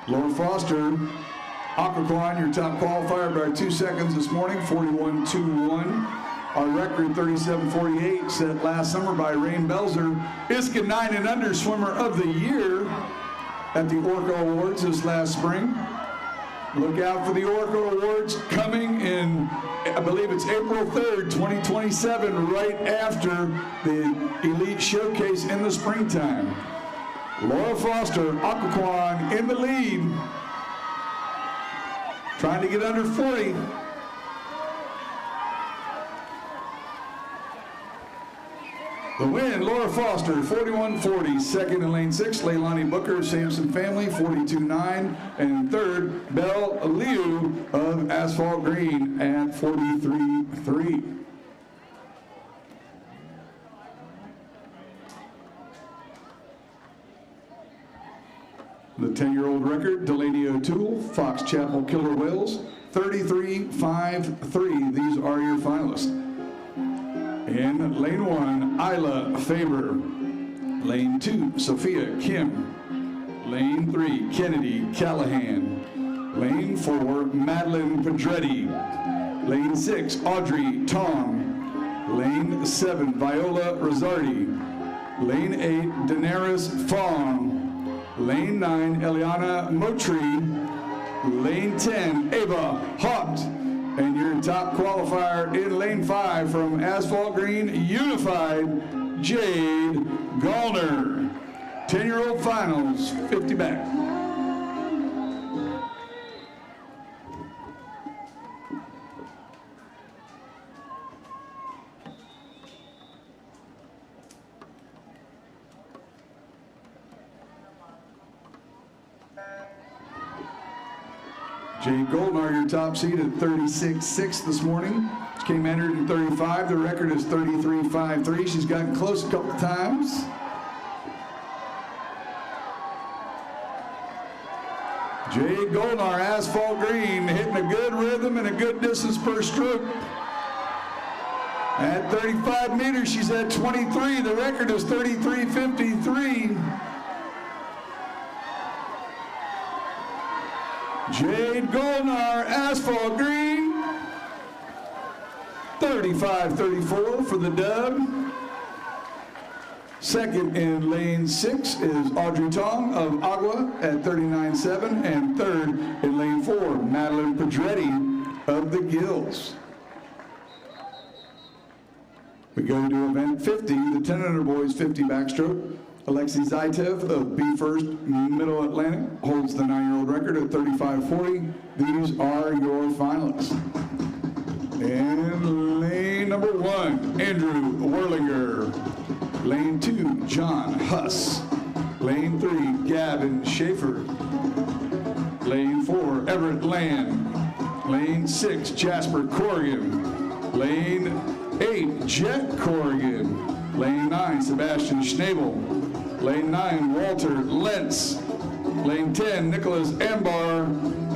Laura Foster, Aquaquan, your top qualifier by 2 seconds this morning, 41.21. Our record 37.48 set last summer by Rain Belzer, ISCA 9 and under swimmer of the year at the Orca Awards this last spring. Look out for the Orca Awards coming in, I believe it's April 3rd, 2027, right after the Elite Showcase in the springtime. Laura Foster, Aquaquan in the lead, trying to get under 40. The win, Laura Foster, 41.40. Second in lane 6, Leilani Booker, Sampson Family, 42.9. And third, Belle Liu of Asphalt Green at 43.3. The 10-year-old record, Delaney O'Toole, Fox Chapel Killer Whales, 33.53. These are your finalists. In lane 1, Isla Faber. Lane 2, Sophia Kim. Lane 3, Kennedy Callahan. Lane 4, Madeline Pedretti. Lane 6, Audrey Tong. Lane 7, Viola Rosardi. Lane 8, Daenerys Fong. Lane 9, Eliana Motri. Lane 10, Ava Haupt. And your top qualifier in lane 5 from Asphalt Green Unified, Jade Gallner. 10-year-old finals, 50 back. Jade Goldnar, your top seed at 36.6 this morning. She came entered in 35. The record is 33.53. She's gotten close a couple times. Jade Goldnar, Asphalt Green, hitting a good rhythm and a good distance per stroke. At 35 meters, she's at 23. The record is 33.53. Jade Goldnar, Asphalt Green, 35.34 for the dub. Second in lane 6 is Audrey Tong of Agua at 39.7, and third in lane 4, Madeline Pedretti of the Gills. We go to event 50, the 10 under boys 50 backstroke. Alexei Zaitev of Be First Middle Atlantic holds the 9-year-old record at 35.40. These are your finalists. In lane number 1, Andrew Werlinger. Lane 2, John Huss. Lane 3, Gavin Schaefer. Lane 4, Everett Land. Lane 6, Jasper Corrigan. Lane 8, Jet Corrigan. Lane 9, Sebastian Schnabel. Lane 9, Walter Lentz. Lane 10, Nicholas Ambar.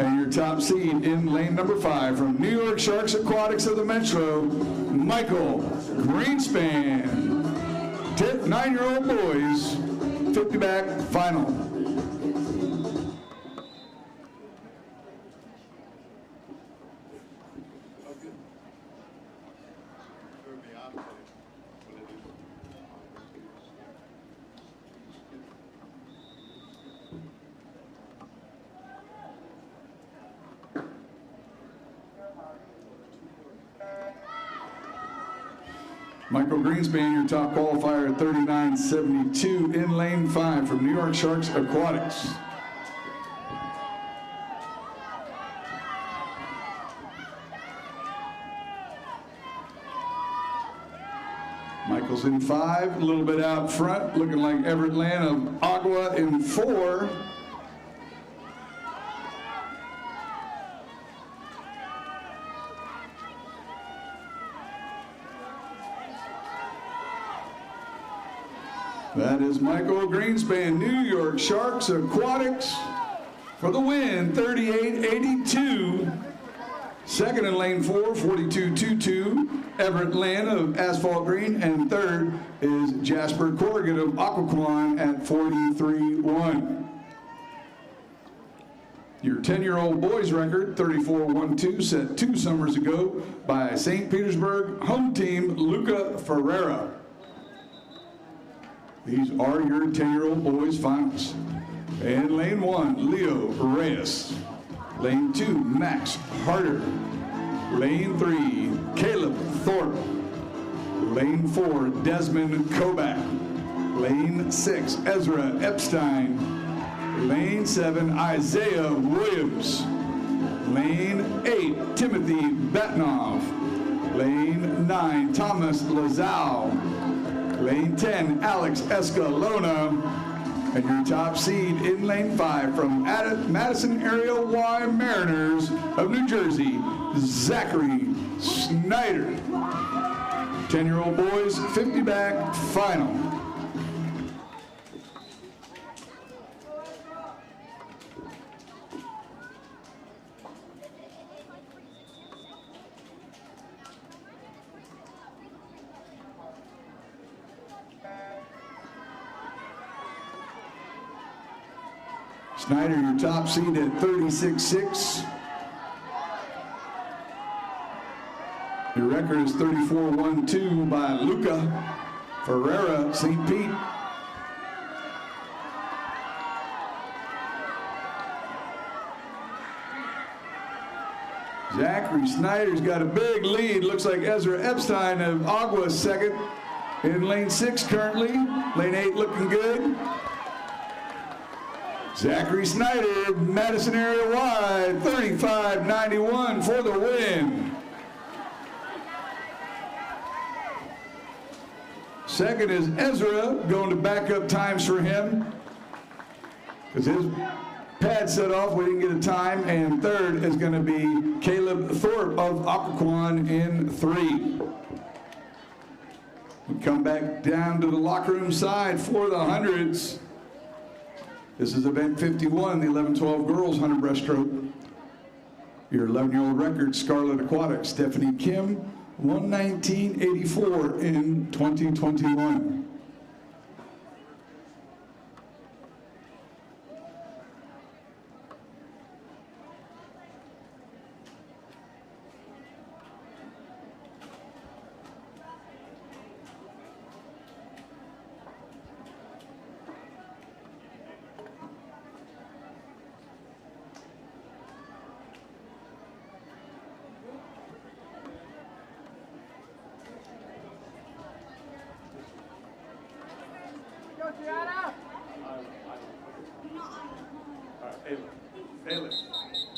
And your top seed in lane number 5 from New York Sharks Aquatics of the Metro, Michael Greenspan. 9-year-old boys, 50 back final. Michael Greenspan, your top qualifier at 39.72 in lane 5 from New York Sharks Aquatics. Michael's in 5, a little bit out front, looking like Everett Land of Agua in 4. That is Michael Greenspan, New York Sharks Aquatics for the win, 38.82. Second in lane 4, 42.22, Everett Land of Asphalt Green, and third is Jasper Corrigan of Aquaquan at 43.1. Your 10-year-old boys record, 34.12, set 2 summers ago by St. Petersburg home team Luca Ferreira. These are your 10-year-old boys finals. And lane 1, Leo Reyes. Lane 2, Max Harder. Lane 3, Caleb Thorpe. Lane 4, Desmond Kobach. Lane 6, Ezra Epstein. Lane 7, Isaiah Williams. Lane 8, Timothy Batnov. Lane 9, Thomas Lazau. Lane 10, Alex Escalona. And your top seed in lane 5 from Madison Area Y Mariners of New Jersey, Zachary Snyder. 10-year-old boys, 50 back final. Snyder, your top seed at 36.6. Your record is 34.12 by Luca Ferreira, St. Pete. Zachary Snyder's got a big lead. Looks like Ezra Epstein of Agua second in lane 6 currently. Lane 8 looking good. Zachary Snyder, Madison Area wide, 35.91 for the win. Second is Ezra, going to backup times for him, because his pad set off, we didn't get a time. And third is going to be Caleb Thorpe of Occoquan in 3. We come back down to the locker room side for the hundreds. This is event 51, the 11-12 girls 100 breaststroke. Your 11-year-old record, Scarlet Aquatics, Stephanie Kim, 119.84 in 2021.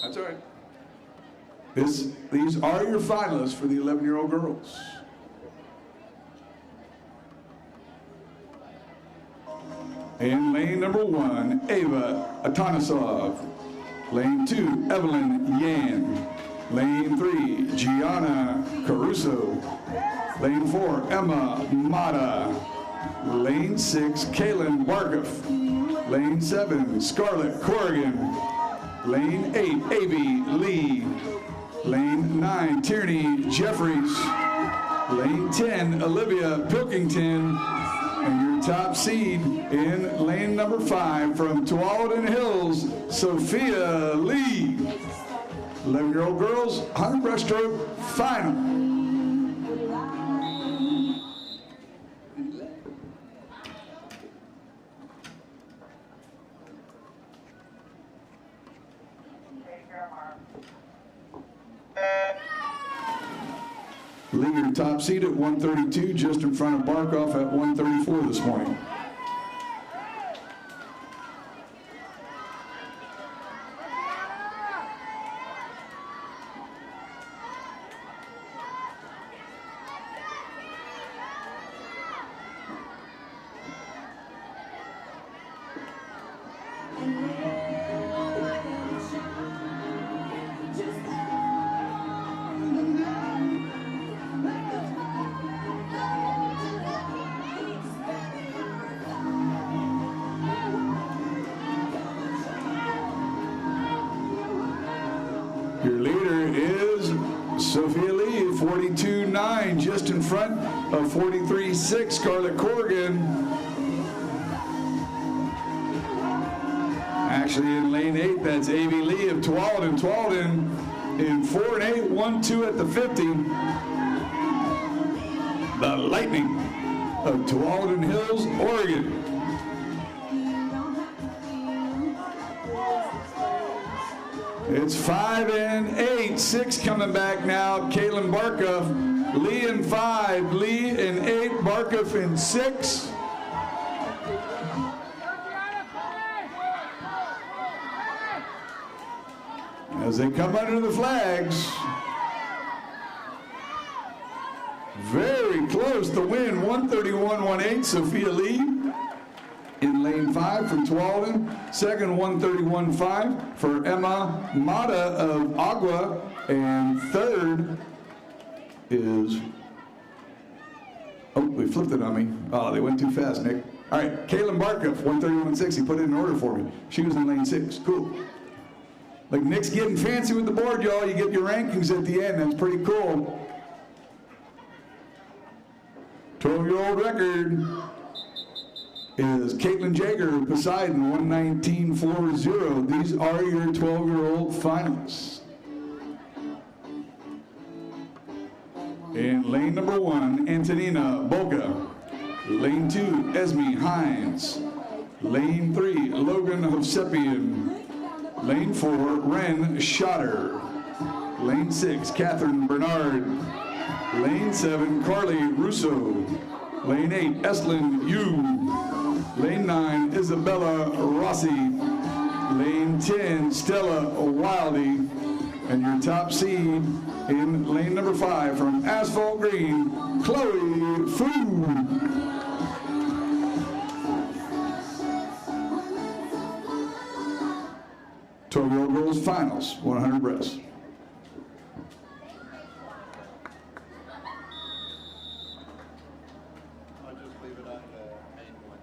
That's all right. These are your finalists for the 11-year-old girls. In lane number 1, Ava Atanasov. Lane 2, Evelyn Yan. Lane 3, Gianna Caruso. Lane 4, Emma Mata. Lane 6, Kaylin Barkoff. Lane 7, Scarlett Corrigan. Lane 8, Avi Lee. Lane 9, Tierney Jeffries. Lane 10, Olivia Pilkington. And your top seed in lane number 5 from Tualatin Hills, Sophia Lee. 11-year-old girls, 100 breaststroke final. Lee, your top seed at 132, just in front of Barkoff at 134 this morning. Your leader is Sophia Lee, 42.9, just in front of 43.6, Scarlett Corrigan. Actually, in lane 8, that's A.V. Lee of Tualatin. Tualatin in 4 and 8, 1-2 at the 50. The Lightning of Tualatin Hills, Oregon. It's 5 and 8, 6 coming back now. Caitlin Barkoff, Lee in 5, Lee in 8, Barkoff in 6. As they come under the flags, very close to win, 131.18, Sophia Lee in lane 5 from Tualatin. Second, 131.5 for Emma Mata of Agua. And third is, oh, we flipped it on me. Oh, they went too fast, Nick. All right, Caitlin Barkoff, 131.6. He put it in order for me. She was in lane 6. Cool. Like Nick's getting fancy with the board, y'all. You get your rankings at the end. That's pretty cool. 12-year-old record is Caitlin Jaeger of Poseidon, 119.40. These are your 12-year-old finalists. In lane number 1, Antonina Bolga. Lane 2, Esme Hines. Lane 3, Logan Hovsepian. Lane 4, Ren Schotter. Lane 6, Catherine Bernard. Lane 7, Carly Russo. Lane 8, Eslyn Yu. Lane 9, Isabella Rossi. Lane 10, Stella Wildy. And your top seed in lane number 5 from Asphalt Green, Chloe Fu. 12-year-old girls finals, 100 breasts. I'll just leave it on the main one.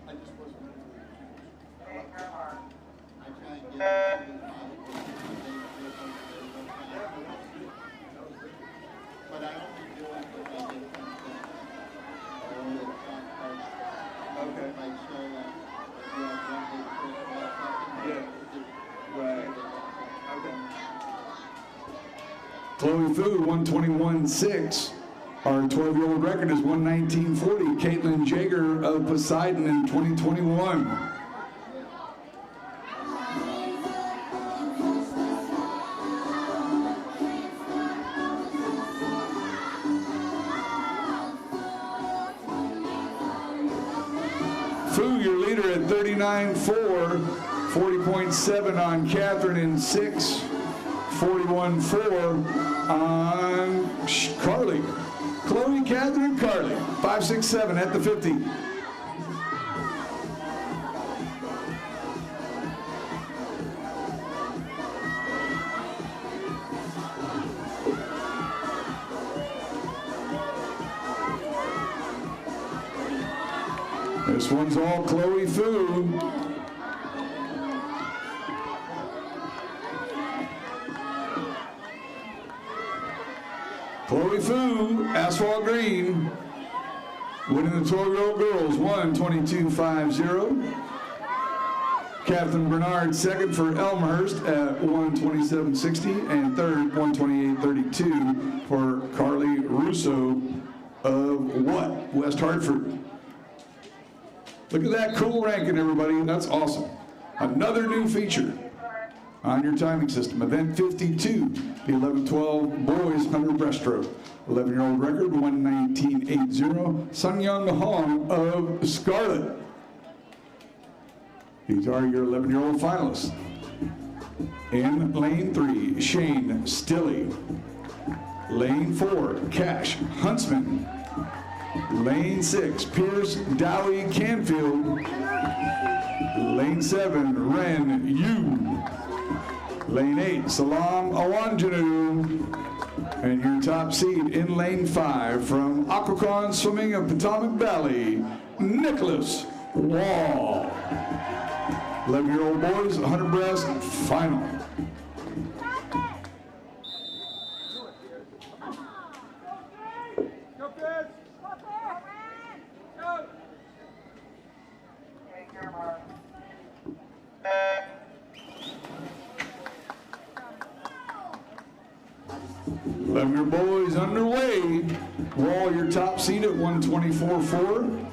I just wasn't ready to. I try and get it. But I only do it when I get something. Okay. Like show like you have one big football something. Yeah. Right. Okay. Chloe Fu, 121.6. Our 12-year-old record is 119.40. Caitlin Jaeger of Poseidon in 2021. Fu, your leader at 39.4, 40.7 on Catherine in 6, 41.4 on Carly. Chloe, Catherine, Carly, 5, 6, 7 at the 50. This one's all Chloe Fu. Chloe Fu, Asphalt Green, winning the 12-year-old girls, 1:22.50. Catherine Bernard second for Elmhurst at 1:27.60, and third, 1:28.32 for Carly Russo of what? West Hartford. Look at that cool ranking, everybody. That's awesome. Another new feature on your timing system. Event 52, the 11-12 boys 100 breaststroke. 11-year-old record, 119.80. Sun Young Hong of Scarlet. These are your 11-year-old finalists. In lane 3, Shane Stilley. Lane 4, Cash Huntsman. Lane 6, Pierce Dowie Canfield. Lane 7, Ren Yu. Lane 8, Salam Awanjanu. And your top seed in lane 5 from Aquacon Swimming of Potomac Valley, Nicholas Wall. 11-year-old boys, 100 breast final. 11 your boys underway. Wall your top seed at 124.4.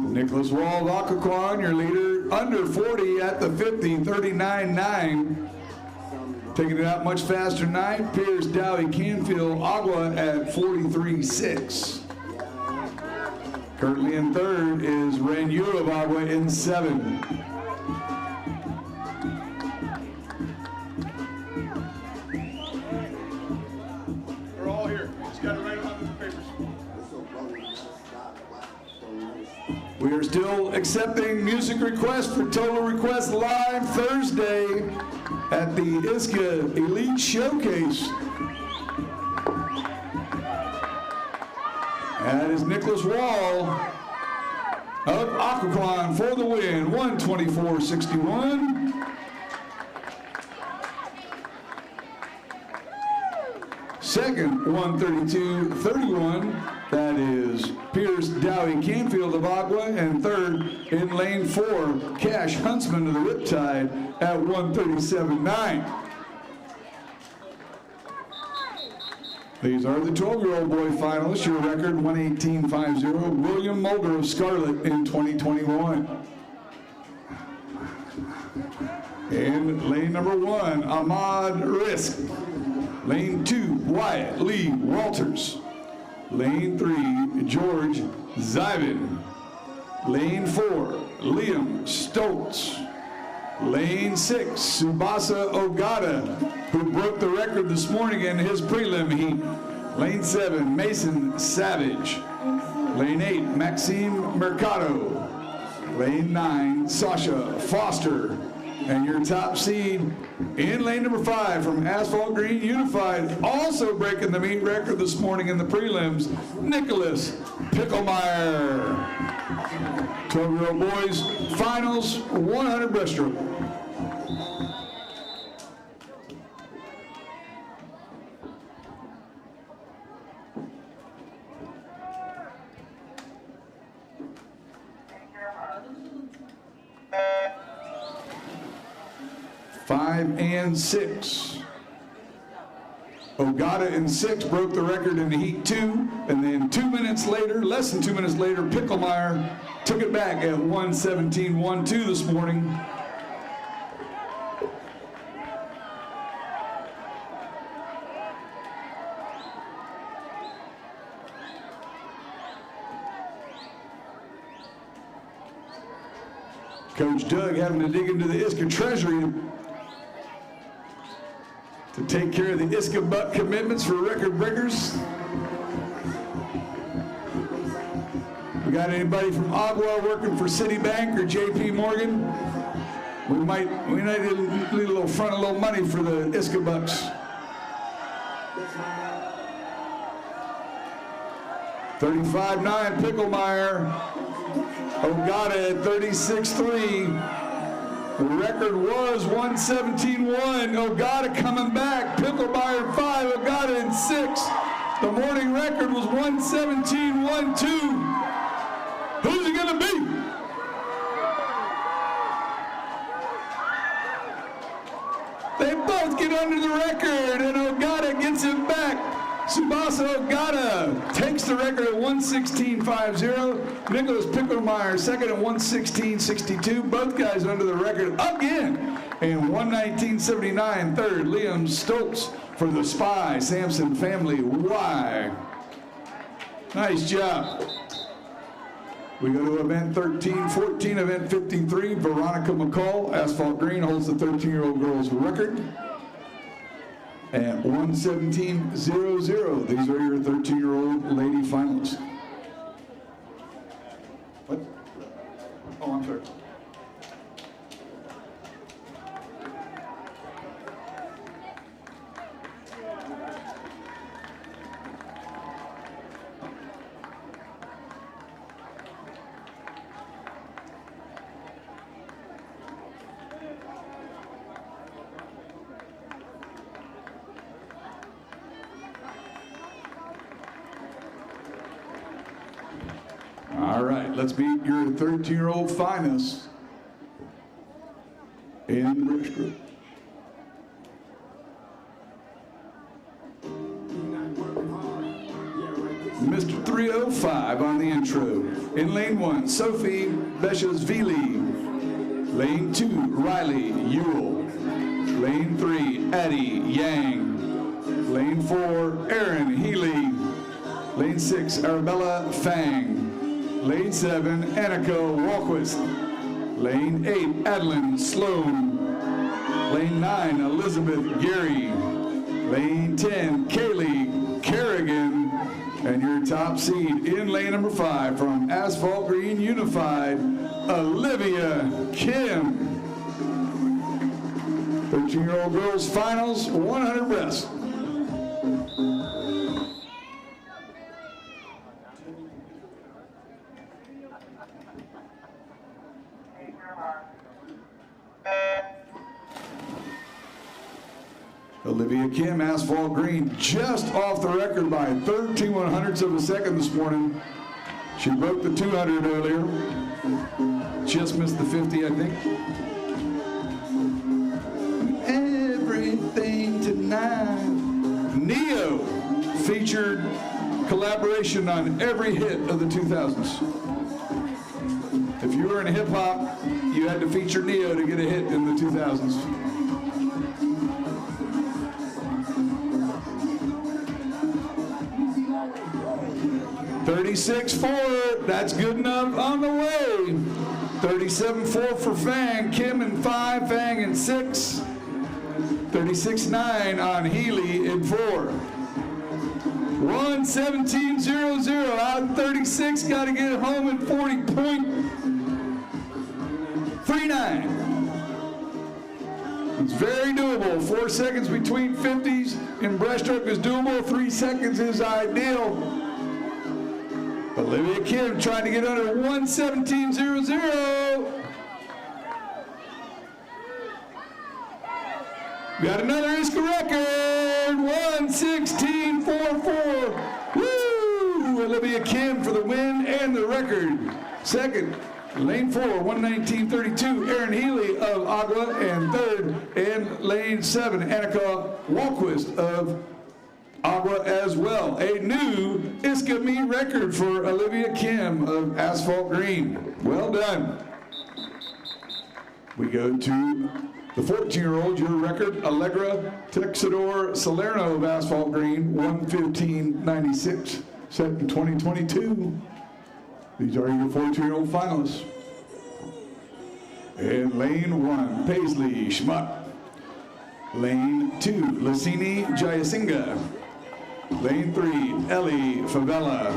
Nicholas Wall of Occoquan, your leader, under 40 at the 50, 39.9. Taking it out much faster tonight, Pierce, Dowie, Canfield, Agua at 43.6. Currently in third is Ranu of Agua in 7. We're all here. Just got to write on the papers. We are still accepting music requests for Total Request Live Thursday at the ISCA Elite Showcase. That is Nicholas Wall of Occoquan for the win, 124.61. Second, 132.31. That is Pierce, Dowie, Canfield of Agua. And third, in lane 4, Cash Huntsman of the Riptide at 137.9. These are the 12-year-old boy finalists. Your record, 118.50. William Mulder of Scarlet in 2021. In lane number 1, Ahmad Risk. Lane 2, Wyatt Lee Walters. Lane 3, George Zybin. Lane 4, Liam Stoltz. Lane 6, Subasa Ogata, who broke the record this morning in his prelim heat. Lane 7, Mason Savage. Lane 8, Maxime Mercado. Lane 9, Sasha Foster. And your top seed in lane number 5 from Asphalt Green Unified, also breaking the meet record this morning in the prelims, Nicholas Picklemeyer. 12-year-old boys, finals, 100 breaststroke. Five and 6. Ogata in 6 broke the record in the heat 2, and then 2 minutes later, less than 2 minutes later, Picklemeyer took it back at 1:17.12 this morning. Coach Doug having to dig into the ISCA treasury to take care of the ISCA butt commitments for record breakers. We got anybody from Agua working for Citibank or JP Morgan? We might need a little front, a little money for the ISCA bucks. 35.9 Picklemeyer. Ogata at 36.3. The record was 117.1. Ogata coming back. Picklemeyer 5, Ogata in 6. The morning record was 117.12. Who's it gonna be? They both get under the record, and Ogata gets it back. Subasa Ogata takes the record at 116.50. Nicholas Picklemeyer second at 116.62. Both guys under the record again. And 119.79 third. Liam Stoltz for the Spy Sampson family. Why? Nice job. We go to event 13-14, event 53. Veronica McCall, Asphalt Green, holds the 13-year-old girls record at 117.00. These are your 13-year-old lady finalists. What? Oh, I'm sorry. right, let's meet your 13-year-old finalists in the breaststroke. Mr. 305 on the intro. In lane 1, Sophie Beshashvili. Lane 2, Riley Ewell. Lane 3, Addie Yang. Lane 4, Aaron Healy. Lane 6, Arabella Fang. Lane 7, Annika Walquist. Lane 8, Adeline Sloan. Lane 9, Elizabeth Gary. Lane 10, Kaylee Kerrigan. And your top seed in lane number 5 from Asphalt Green Unified, Olivia Kim. 13-year-old girls finals, 100 breast. Olivia Kim, Asphalt Green, just off the record by 13/100ths of a second this morning. She broke the 200 earlier. Just missed the 50, I think. Everything tonight. Neo featured collaboration on every hit of the 2000s. If you were in hip hop, you had to feature Neo to get a hit in the 2000s. 36.4, that's good enough on the way. 37.4 for Fang, Kim in 5, Fang in 6. 36.9 on Healy in 4. 1:17.00 out in 36, got to get home in 40.39. It's very doable. 4 seconds between 50s in breaststroke is doable. 3 seconds is ideal. Olivia Kim trying to get under 1:17.00. Got another ISCA record, 1:16.44. Woo! Olivia Kim for the win and the record. Second, lane 4, 1:19.32, Aaron Healy of Agua, and third, in lane 7, Annika Walquist of Agua as well. A new ISCA meet record for Olivia Kim of Asphalt Green. Well done. We go to the 14-year-old, your record, Allegra Texador Salerno of Asphalt Green, 1:15.96, set in 2022. These are your 14-year-old finalists. In lane 1, Paisley Schmuck. Lane 2, Lasini Jayasinga. Lane 3, Ellie Favela.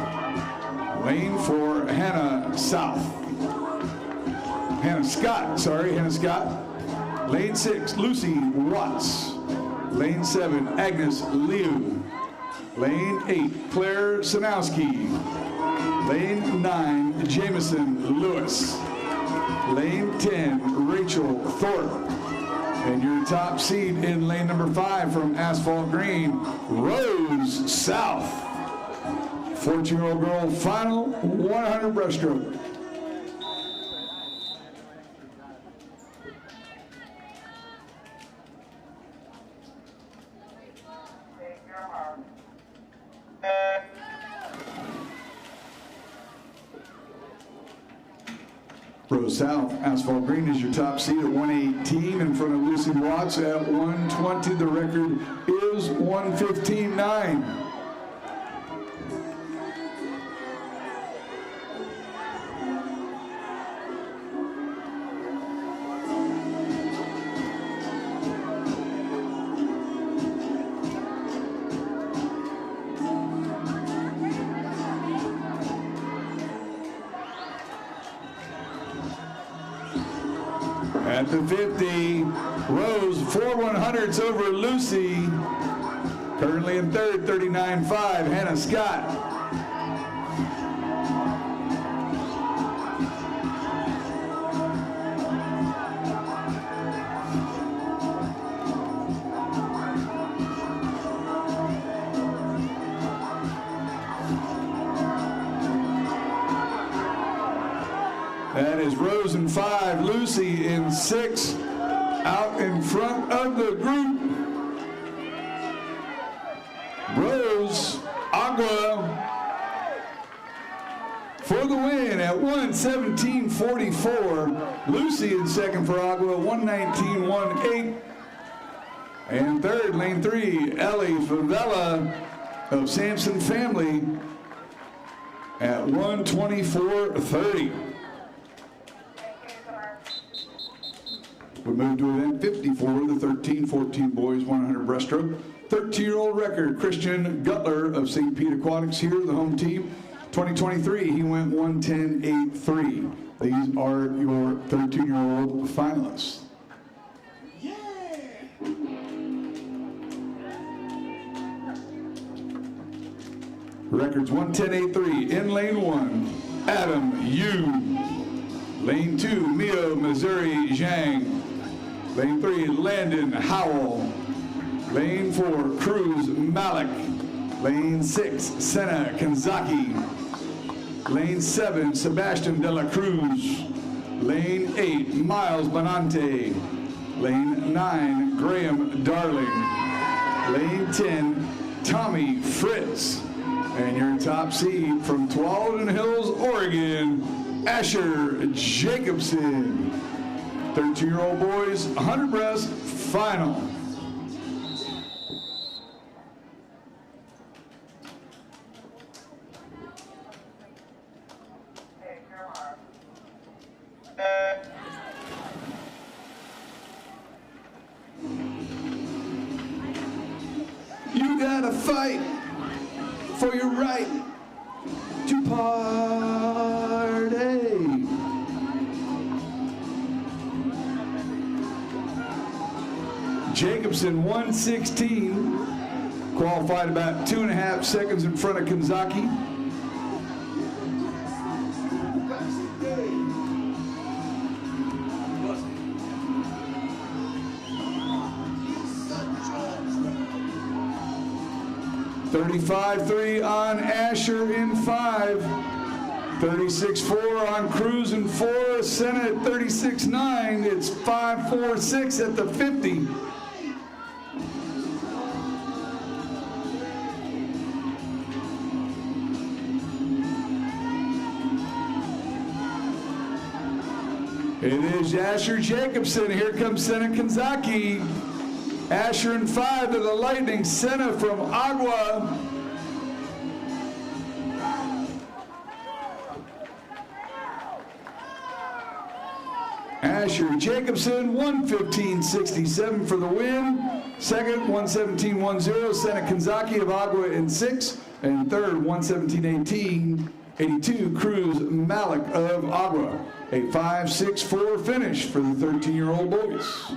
Lane 4, Hannah Scott. Lane 6, Lucy Watts. Lane 7, Agnes Liu. Lane 8, Claire Sanowski. Lane 9, Jameson Lewis. Lane 10, Rachel Thorpe. And your top seed in lane number 5 from Asphalt Green, Rose South. 14-year-old girl final, 100 breaststroke. Rose South, Asphalt Green is your top seed at 1:18 in front of Lucy Watts at 1:20. The record is 1:15.9. At the 50, Rose 4/100ths over Lucy. Currently in third, 39.5, Hannah Scott. That is Rose in 5, Lucy in 6, out in front of the group. Rose Agua for the win at 1:17.44. Lucy in second for Agua, 1:19.18. And third, lane 3, Ellie Favela of Sampson Family at 1:24.30. We move to event 54, the 13-14 boys 100 breaststroke. 13-year-old record, Christian Gutler of St. Pete Aquatics here, the home team. 2023, he went 1:10.83. These are your 13-year-old finalists. Records 1:10.83 in lane 1, Adam Yu. Lane 2, Mio Missouri Zhang. Lane 3, Landon Howell. Lane 4, Cruz Malik. Lane 6, Senna Kanzaki. Lane 7, Sebastian De La Cruz. Lane 8, Miles Bonante. Lane 9, Graham Darling. Lane 10, Tommy Fritz. And your top seed from Tualatin Hills, Oregon, Asher Jacobson. 13-year-old boys, 100 breast final. You gotta fight for your right to party. Jacobson 1:16, qualified about 2.5 seconds in front of Kanzaki. $35.3 on Asher in 5, $36.4 on Cruz in 4, Senna at $36.9. It's $5.46 at the 50. It is Asher Jacobson. Here comes Senna Kanzaki. Asher in 5 to the Lightning. Senna from Agua. Asher Jacobson, 1:15.67 for the win. Second, 1:17.10. Senna Kanzaki of Agua in 6. And third, 1:17.82. Cruz Malik of Agua. A 5.64 finish for the 13-year-old boys.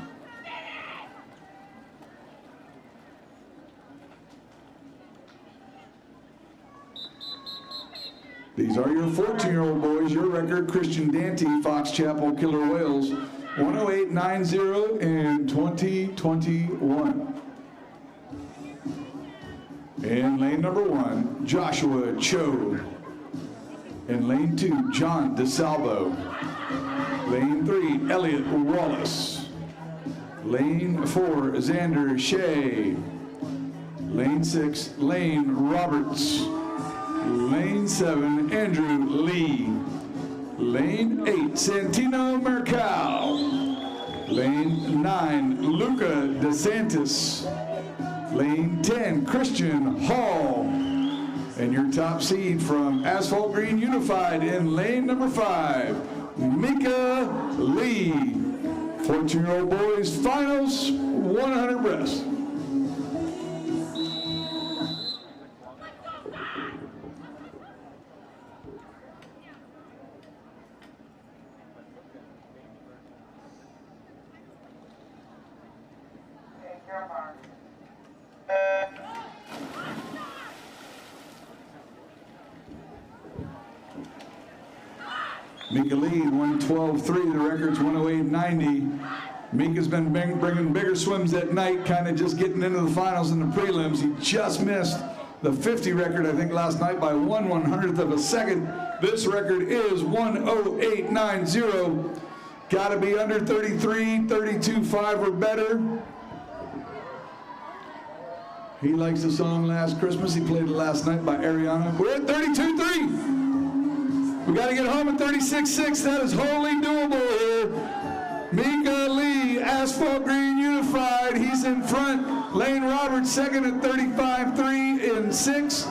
These are your 14-year-old boys. Your record, Christian Dante, Fox Chapel, Killer Whales, 108.90 in 2021. In lane number 1, Joshua Cho. In lane 2, John DeSalvo. Lane 3, Elliot Wallace. Lane 4, Xander Shea. Lane 6, Lane Roberts. Lane 7, Andrew Lee. Lane 8, Santino Mercal. Lane 9, Luca DeSantis. Lane 10, Christian Hall. And your top seed from Asphalt Green Unified in lane number 5, Mika Lee. 14-year-old boys finals, 100 breast. Mika Lee, 112.3, the record's 108.90. Mika's been bringing bigger swims at night, kind of just getting into the finals and the prelims. He just missed the 50 record, I think, last night by 1/100th of a second. This record is 1:08.90. Got to be under 33, 32.5 or better. He likes the song Last Christmas. He played it last night by Ariana. We're at 32.3. We got to get home at 36.6. That is wholly doable here. Mika Lee, Asphalt Green Unified. He's in front. Lane Roberts second at 35.3 in 6.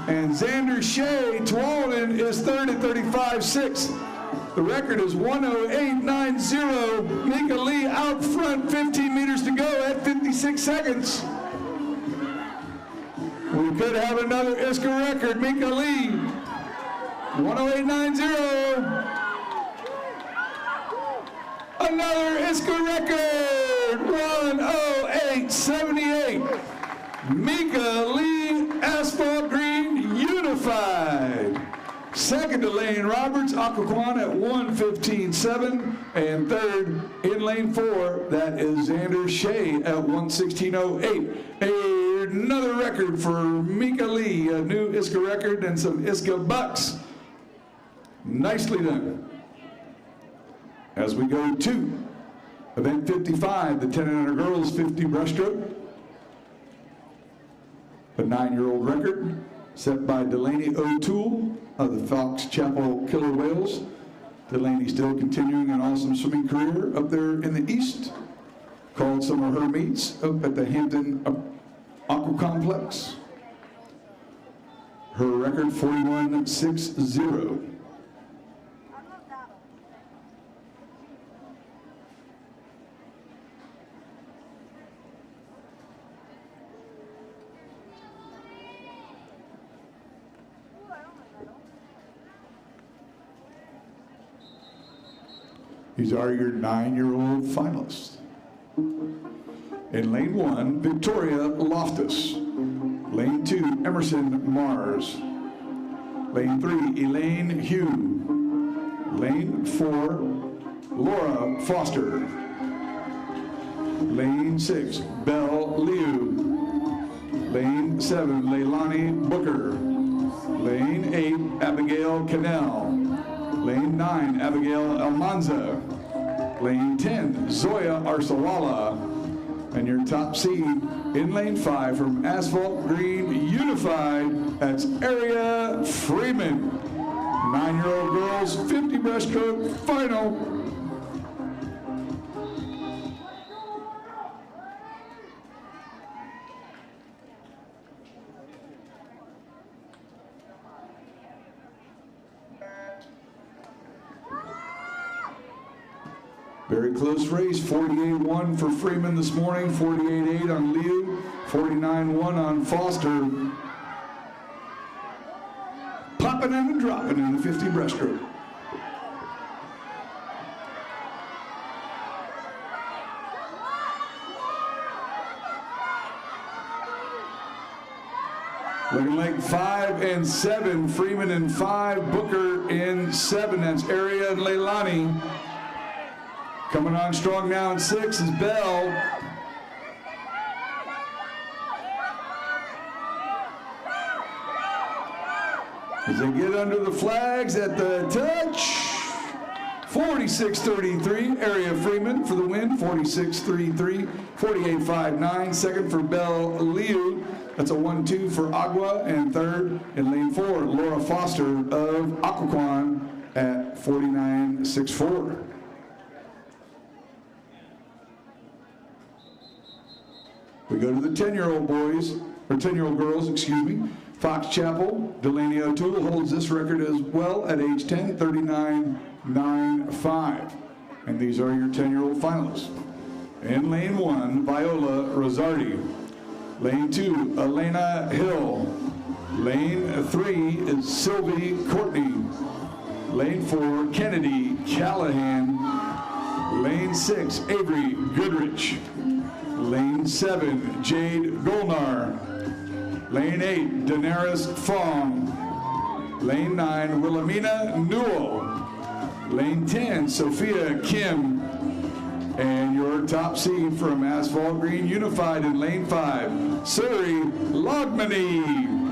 And Xander Shea Tuolin is third at 35.6. The record is 1:08.90. Mika Lee out front, 15 meters to go at 56 seconds. We could have another ISCA record. Mika Lee, 1:08.90. Another ISCA record, 1:08.78. Mika Lee, Asphalt Green Unified. Second to Lane Roberts, Occoquan at 1:15.7. And third in lane 4, that is Xander Shea at 1:16.08. Another record for Mika Lee, a new ISCA record and some ISCA bucks. Nicely done. As we go to event 55, the 10 and under girls 50 breaststroke. A 9-year-old record set by Delaney O'Toole of the Fox Chapel Killer Whales. Delaney still continuing an awesome swimming career up there in the east. Called some of her meets up at the Hampton Aqua Complex. Her record 41.60. These are your 9-year-old finalists. In lane 1, Victoria Loftus. Lane 2, Emerson Mars. Lane 3, Elaine Hugh. Lane 4, Laura Foster. Lane 6, Belle Liu. Lane 7, Leilani Booker. Lane 8, Abigail Cannell. Lane 9, Abigail Almanza. Lane 10, Zoya Arsawala. And your top seed in lane 5 from Asphalt Green Unified, that's Aria Freeman. 9-year-old girls, 50 breaststroke final. Very close race, 48-1 for Freeman this morning, 48-8 on Liu, 49-1 on Foster. Popping and dropping in the 50 breaststroke. Looking like 5 and 7, Freeman in 5, Booker in 7, that's Aria and Leilani. Coming on strong now in 6 is Bell. As they get under the flags at the touch. 46.33, Aria Freeman for the win, 46.33, 48.59. Second for Belle Liu. That's a 1-2 for Agua. And third in lane 4, Laura Foster of Occoquan at 49.64. We go to the 10-year-old boys, or 10-year-old girls, excuse me. Fox Chapel, Delaney O'Toole holds this record as well at age 10, 39.95. And these are your 10-year-old finalists. In lane 1, Viola Rosardi. Lane 2, Elena Hill. Lane 3 is Sylvie Courtney. Lane 4, Kennedy Callahan. Lane 6, Avery Goodrich. Lane 7, Jade Golnar. Lane 8, Daenerys Fong. Lane 9, Wilhelmina Newell. Lane 10, Sophia Kim. And your top seed from Asphalt Green Unified in lane 5, Surrey Logmany.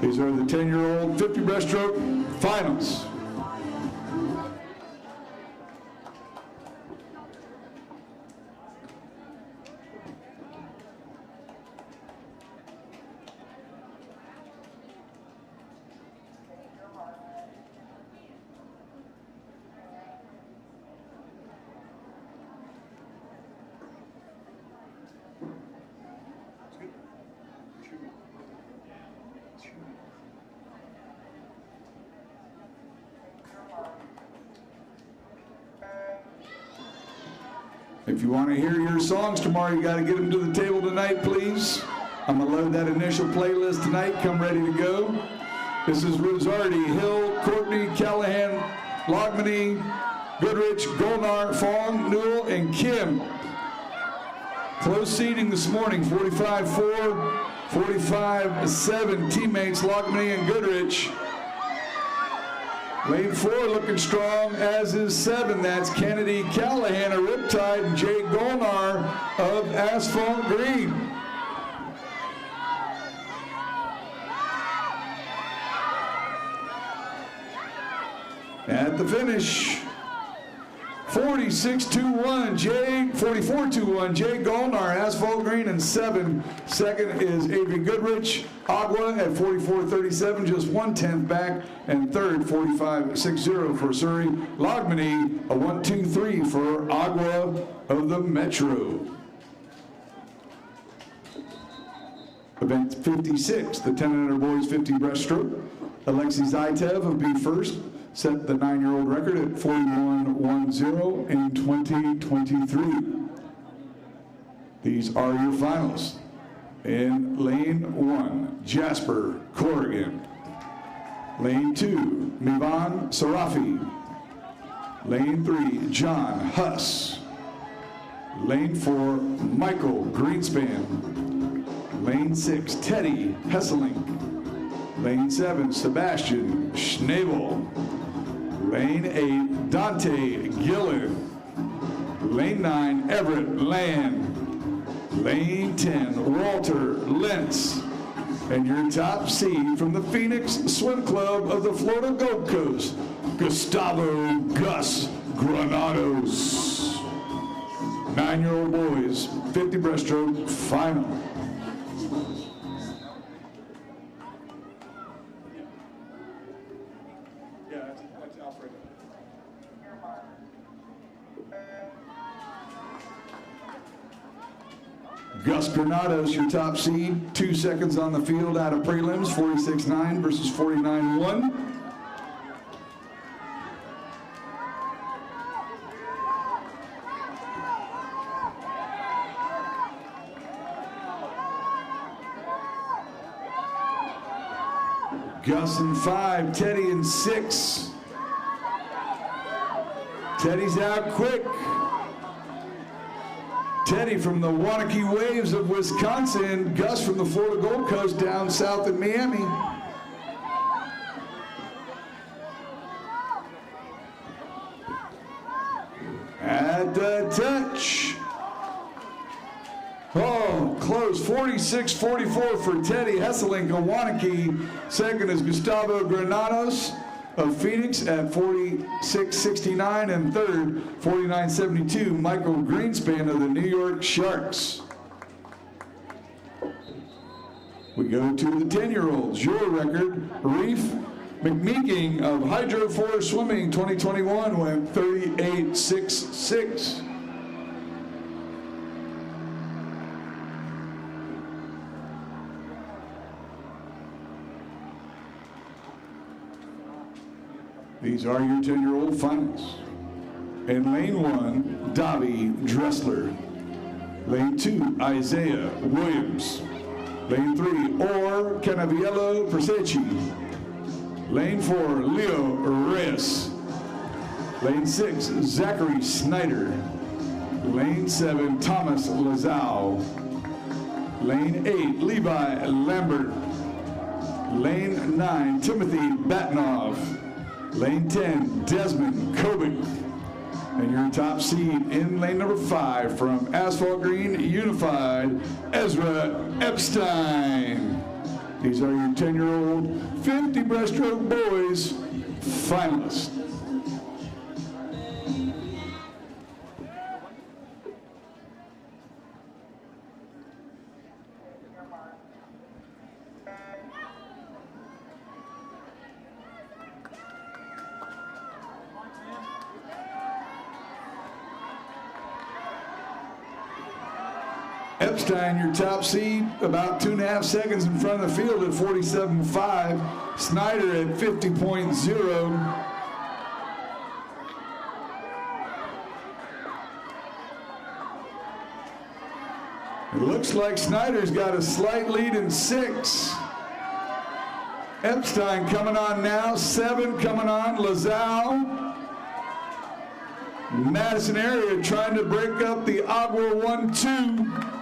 These are the 10-year-old 50 breaststroke finals. If you want to hear your songs tomorrow, you got to get them to the table tonight, please. I'm going to load that initial playlist tonight. Come ready to go. This is Rosardi, Hill, Courtney, Callahan, Logmany, Goodrich, Golnar, Fong, Newell, and Kim. Close seating this morning, 45-4, 45-7 teammates Logmany and Goodrich. Lane 4 looking strong, as is 7. That's Kennedy Callahan of Riptide and Jay Golnar of Asphalt Green. At the finish, 46-1, 44-1, Jay Golnar, Asphalt Green, and 7. Second is Avery Goodrich, Agua at 44-37, just 1/10 back, and third, 45-60 for Surrey. Logmany, a 1-2-3 for Agua of the Metro. Event 56, the 10 and under boys 50 breaststroke. Alexei Zaitev of B first set the 9-year-old record at 41-10 in 2023. These are your finals. In lane 1, Jasper Corrigan. Lane 2, Mivan Sarafi. Lane 3, John Huss. Lane 4, Michael Greenspan. Lane 6, Teddy Hesselink. Lane 7, Sebastian Schnabel. Lane 8, Dante Gillen. Lane 9, Everett Land. Lane 10, Walter Lentz. And your top seed from the Phoenix Swim Club of the Florida Gulf Coast, Gustavo Gus Granados. 9-year-old boys, 50 breaststroke final. Gus Granados, your top seed, 2 seconds on the field out of prelims, 46-9 versus 49-1. Gus in 5, Teddy in 6. Teddy's out quick. Teddy from the Wanakee Waves of Wisconsin, Gus from the Florida Gold Coast down south in Miami. At the touch. Oh, close, 46-44 for Teddy Hesselink of Wanakee. Second is Gustavo Granados of Phoenix at 46-69, and third, 49-72, Michael Greenspan of the New York Sharks. We go to the 10-year-olds. Your record, Reef McMeeking of Hydro Force Swimming 2021 went 38-66. These are your 10-year-old finals. In lane 1, Davi Dressler. Lane 2, Isaiah Williams. Lane 3, Or Canaviello Persecci. Lane 4, Leo Reyes. Lane 6, Zachary Snyder. Lane 7, Thomas Lazau. Lane 8, Levi Lambert. Lane 9, Timothy Batnov. Lane 10, Desmond Kobik. And your top seed in lane number 5 from Asphalt Green Unified, Ezra Epstein. These are your 10-year-old 50 breaststroke boys finalists. Epstein, your top seed, about 2.5 seconds in front of the field at 47.5. Snyder at 50.0. It looks like Snyder's got a slight lead in 6. Epstein coming on now, 7 coming on, Lazao. Madison area trying to break up the Agua 1-2.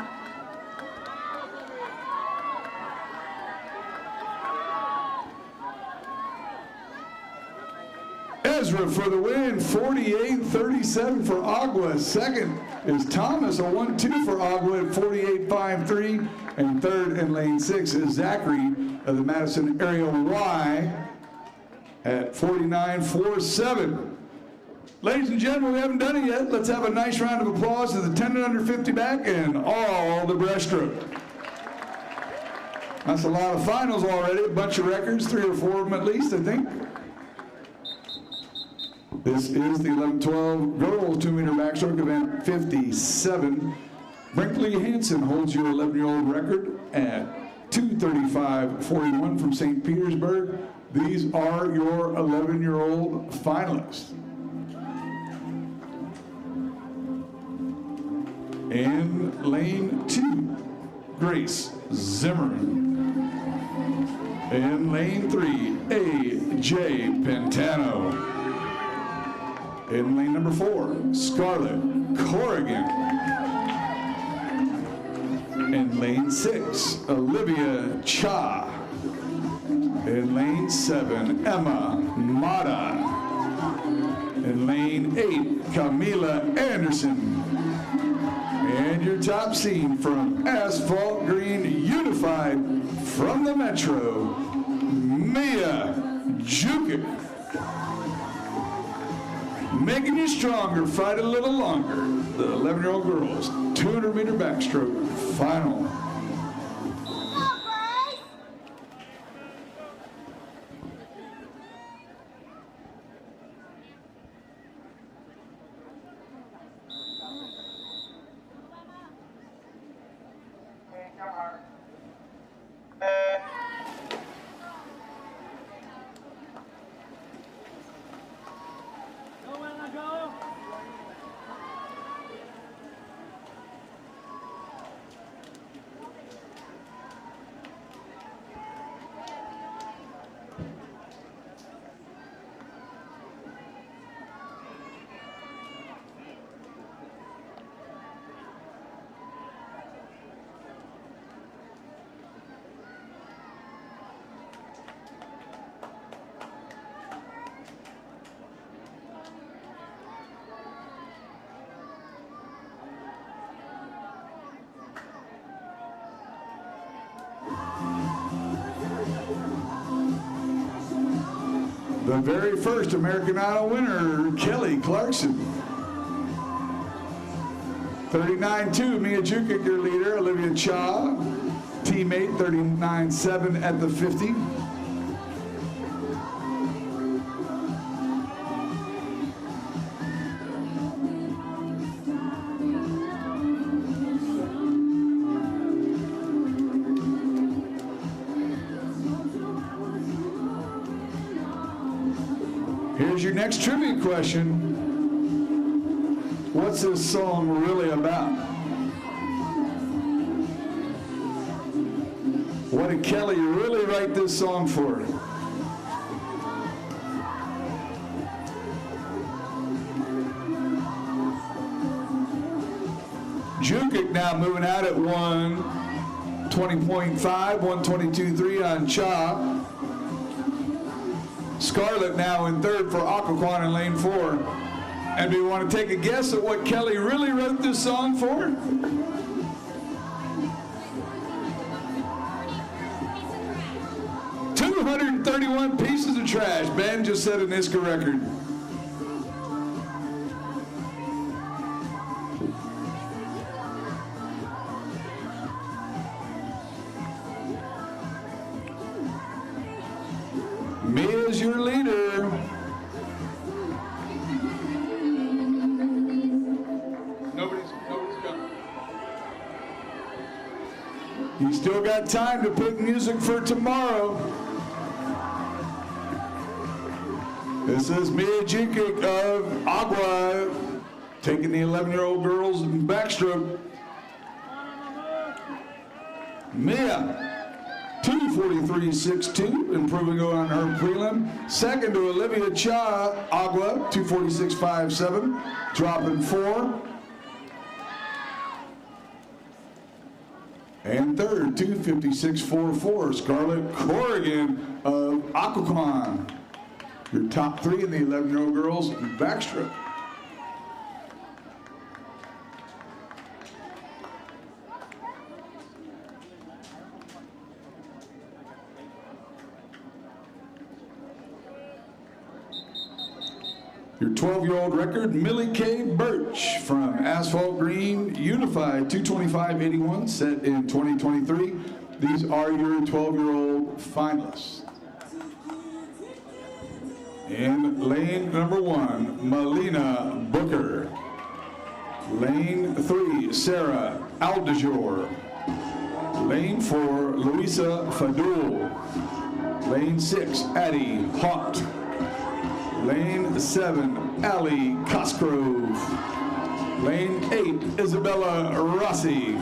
Ezra for the win, 48.37 for Agua. Second is Thomas, a 1-2 for Agua at 48.53. And third in lane 6 is Zachary of the Madison area Y at 49.47. Ladies and gentlemen, we haven't done it yet. Let's have a nice round of applause to the 10 and under 50 back and all the breaststroke. That's a lot of finals already, a bunch of records, 3 or 4 of them at least, I think. This is the 11-12 girls 2-meter backstroke event 57. Brinkley Hansen holds your 11-year-old record at 2:35.41 from St. Petersburg. These are your 11-year-old finalists. In lane 2, Grace Zimmerman. In lane 3, A.J. Pantano. In lane number 4, Scarlett Corrigan. In lane 6, Olivia Cha. In lane 7, Emma Mata. In lane 8, Camila Anderson. And your top seed from Asphalt Green Unified from the Metro, Mia Jukic. Making you stronger, fight a little longer. The 11-year-old girls, 200-meter backstroke final. The very first American Idol winner, Kelly Clarkson. 39.2, Mia Jukic, your leader, Olivia Cha, teammate, 39.7 at the 50. Here's your next trivia question. What's this song really about? What did Kelly really write this song for? Jukic now moving out at 120.5, 122.3 on Cha. Scarlett now in third for Aquaquan in lane 4. And do you want to take a guess at what Kelly really wrote this song for? 21 pieces of trash. Ben just set an ISCA record. Mia's your leader. Nobody's coming. You still got time to pick music for tomorrow. This is Mia Jikic of Agua taking the 11-year-old girls in backstroke. Mia, 2:43.62, improving on her prelim. Second to Olivia Cha, Agua, 2:46.57, dropping 4. And third, 2:56.44, Scarlett Corrigan of Aquacon. Your top 3 in the 11-year-old girls in backstroke. Your 12-year-old record, Millie K. Birch from Asphalt Green Unified 225.81, set in 2023. These are your 12-year-old finalists. In lane number 1, Melina Booker. Lane 3, Sarah Aldejor. Lane 4, Louisa Fadul. Lane 6, Addie Haupt. Lane 7, Allie Cosgrove. Lane 8, Isabella Rossi.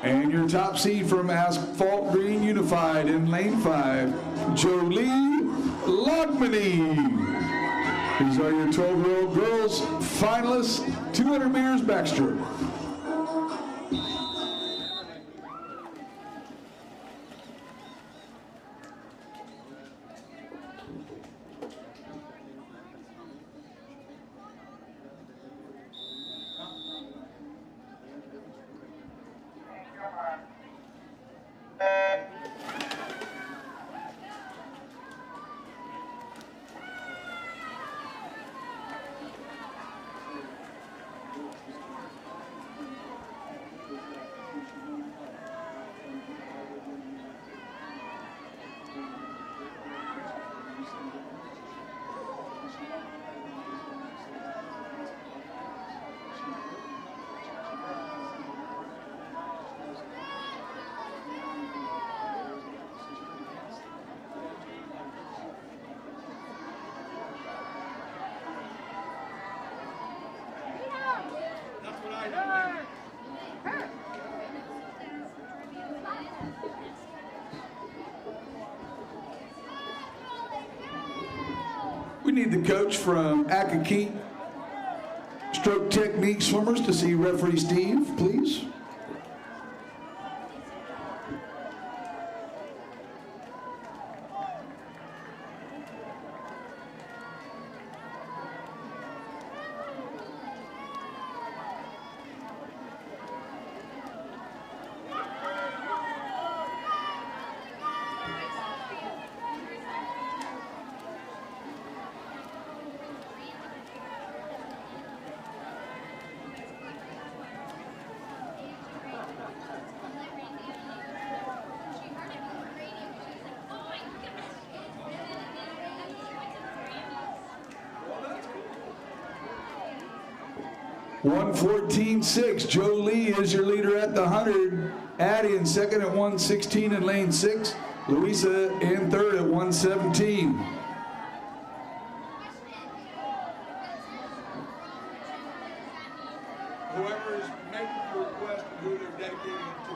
And your top seed from Asphalt Green Unified in lane 5, Jolie Logmany. These are your 12-year-old girls finalists, 200 meters backstroke. We need the coach from Akakeet Stroke Technique Swimmers to see referee Steve, please. .114.6. Jolie is your leader at the 100. Addie in second at 1:16 in lane 6. Louisa in third at 1:17. Whoever is making the request and who they're dedicating it to.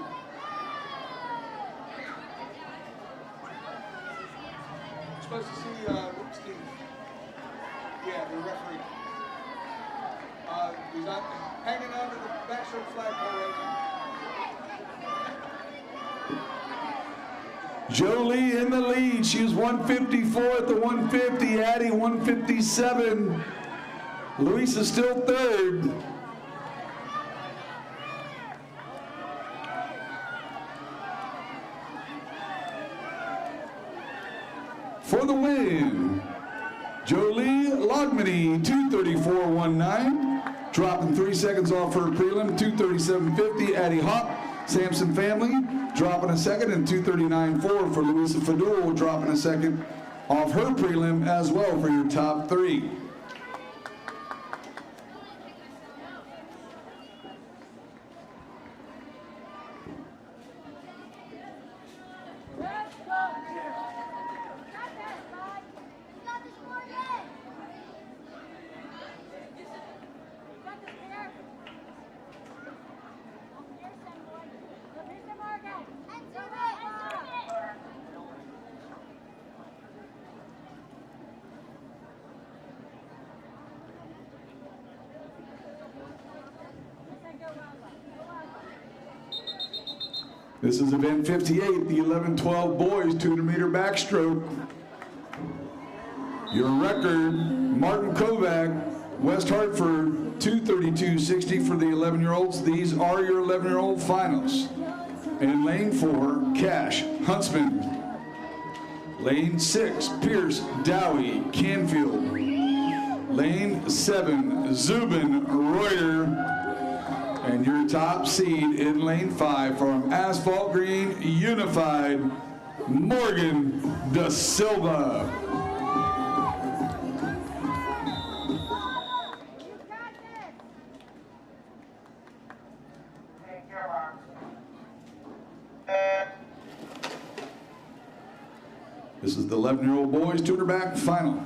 You're supposed to see Steve. Yeah, the referee. He's hanging under the backstroke flagpole right now. Jolie in the lead. She is 154 at the 150. Addie 157. Louisa still third. for the win. Jolie Logmany, 2:34.19, dropping 3 seconds off her prelim, 2:37.50. Addie Hawk, Sampson family, dropping a second, and 2:39.4 for Louisa Fadul, dropping a second off her prelim as well for your top three. This is event 58, the 11-12 boys 200-meter backstroke. Your record, Martin Kovac, West Hartford, 2:32.60 for the 11-year-olds. These are your 11-year-old finals. In lane 4, Cash Huntsman. Lane 6, Pierce Dowie Canfield. Lane 7, Zubin Reuter. And your top seed in lane 5 from Asphalt Green Unified, Morgan Da Silva. This is the 11-year-old boys 200 back final.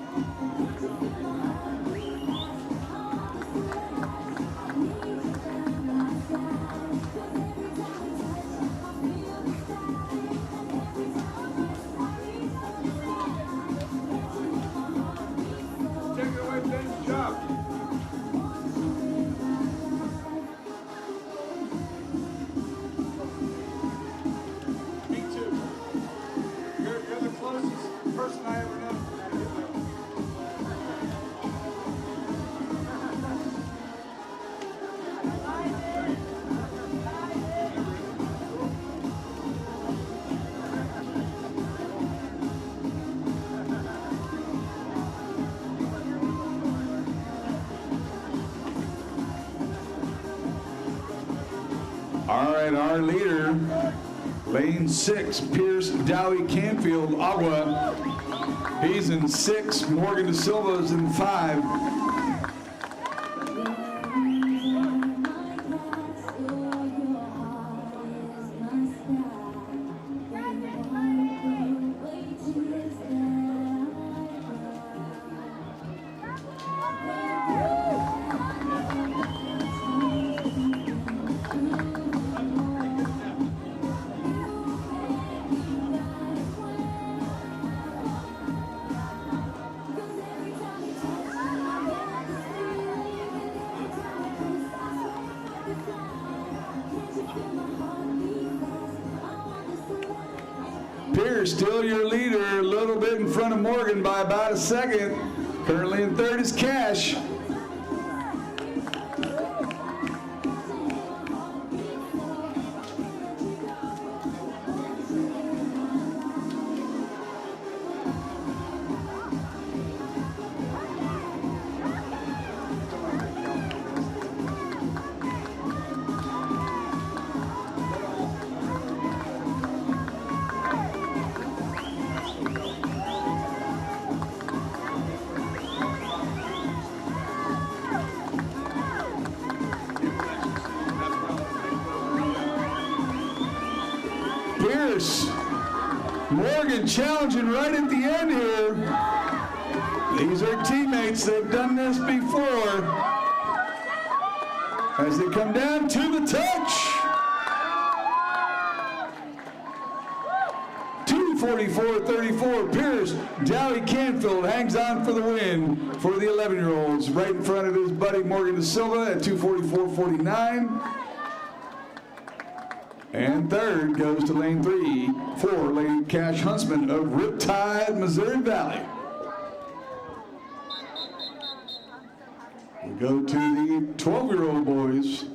All right, our leader, lane 6, Pierce Dowie Canfield, Agua. He's in 6, Morgan Da Silva's in 5. Pierce, still your leader, a little bit in front of Morgan by about a second. Currently in 3rd is Cash. Pierce, Morgan challenging right at the end here. These are teammates, they've done this before. As they come down to the touch. 2:44.34, Pierce Dowie Canfield hangs on for the win for the 11-year-olds. Right in front of his buddy Morgan Da Silva at 2:44.49. And 3rd goes to lane 3 for Lane Cash Huntsman of Riptide, Missouri Valley. We go to the 12-year-old boys.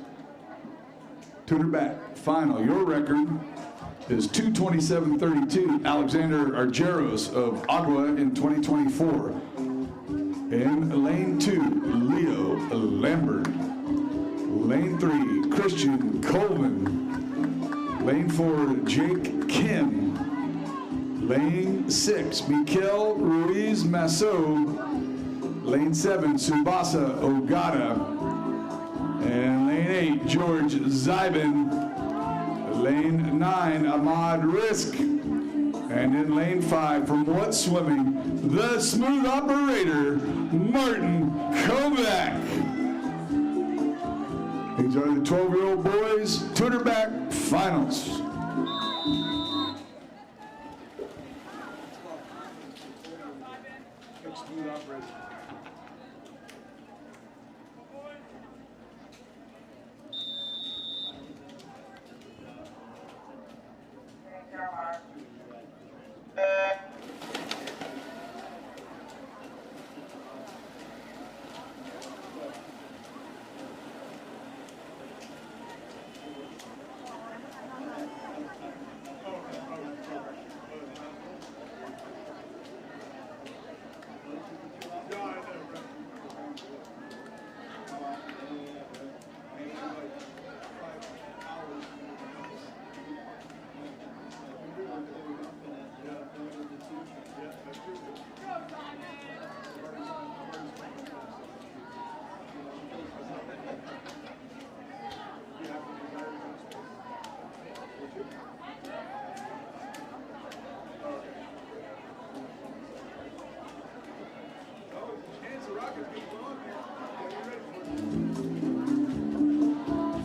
200 back. Final, your record. is 2:27:32. Alexander Argeros of Agua in 2024. In lane 2, Leo Lambert. Lane 3, Christian Coleman. Lane 4, Jake Kim. Lane 6, Mikel Ruiz Masso. Lane 7, Tsubasa Ogata. And lane 8, George Zybin. Lane 9, Ahmad Risk. And in lane 5, from What Swimming, the smooth operator, Martin Kovac. These are the 12-year-old boys Tutorback finals.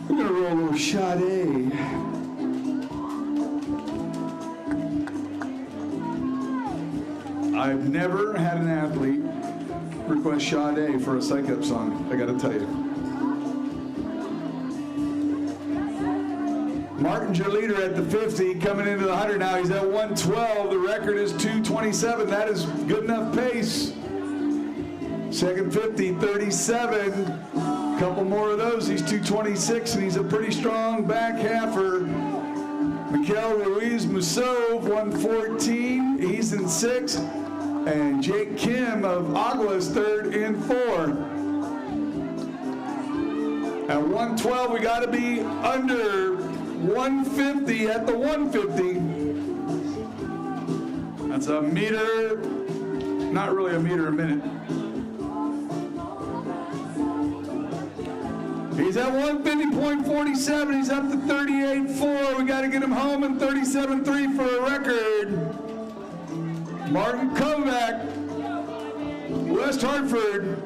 We're gonna roll a little Sade. I've never had an athlete request Sade for a psych-up song, I gotta tell you. Martin's your leader at the 50, coming into the 100 now. He's at 112. The record is 227. That is good enough pace. Second 50, 37. Couple more of those. He's 226, and he's a pretty strong back halfer. Mikel Ruiz Musso, 114. He's in 6th. And Jake Kim of Agua is 3rd in 4. At 112, we got to be under 150 at the 150. That's a meter, not really a meter a minute. He's at 150.47. He's up to 38.4. We got to get him home in 37.3 for a record. Martin Kovac, West Hartford.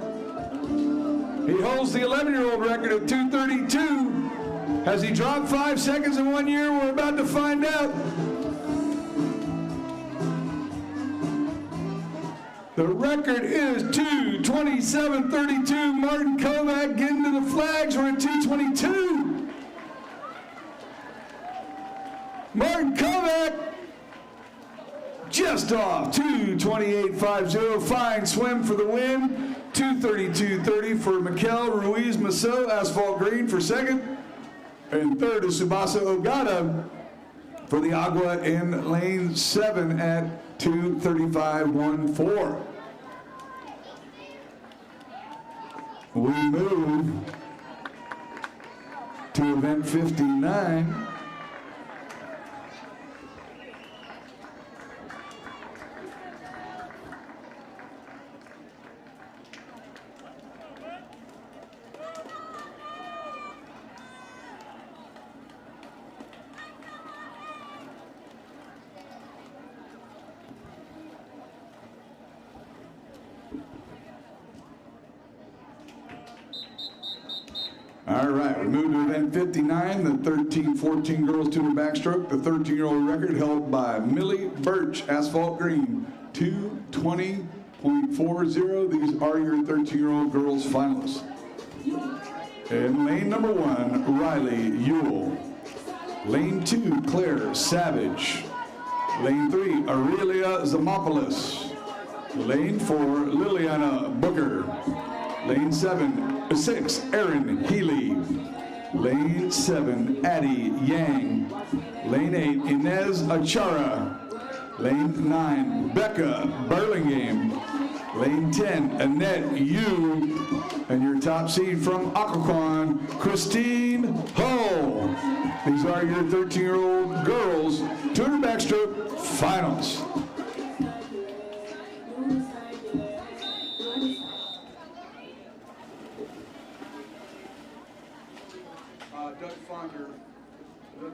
He holds the 11-year-old record of 2:32. Has he dropped 5 seconds in 1 year? We're about to find out. The record is 2:27.32. Martin Kovac getting to the flags. We're at 2:22. Martin Kovac just off 2:28.50. Fine swim for the win. 2:32.30 for Mikel Ruiz Masso, asphalt green for 2nd. And 3rd is Tsubasa Ogata for the Agua in lane 7 at 2:35.14. We move to event 59. All right, we move to event 59, the 13-14 girls tutor backstroke. The 13-year-old record held by Millie Birch, asphalt green, 2:20.40. These are your 13-year-old girls finalists. In lane number 1, Riley Ewell. Lane 2, Claire Savage. Lane 3, Aurelia Zamopoulos. Lane 4, Liliana Booker. Lane 6, Erin Healy. Lane 7, Addie Yang. Lane 8, Inez Achara. Lane 9, Becca Burlingame. Lane 10, Annette Yu. And your top seed from Occoquan, Christine Hull. These are your 13-year-old girls 200 backstroke finals. Doug Fonder. Doug.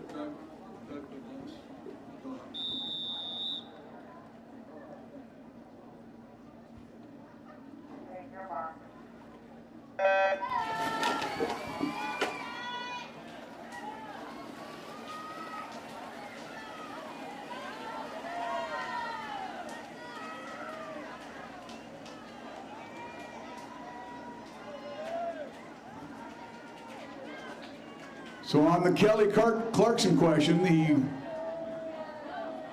So on the Kelly Clarkson question, the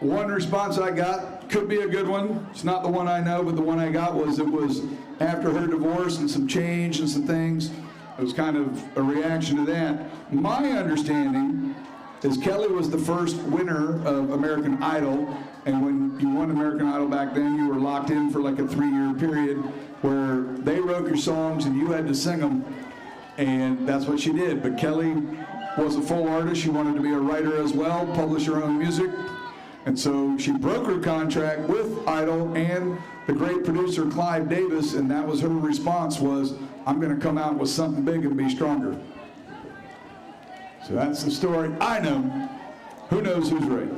one response I got could be a good one. It's not the one I know, but the one I got was it was after her divorce and some change and some things. It was kind of a reaction to that. My understanding is Kelly was the first winner of American Idol, and when you won American Idol back then, you were locked in for like a 3-year period where they wrote your songs and you had to sing them, and that's what she did. But Kelly was a full artist. She wanted to be a writer as well, publish her own music. And so she broke her contract with Idol and the great producer Clive Davis, and that was her response was, I'm going to come out with something big and be stronger. So that's the story I know. Who knows who's right?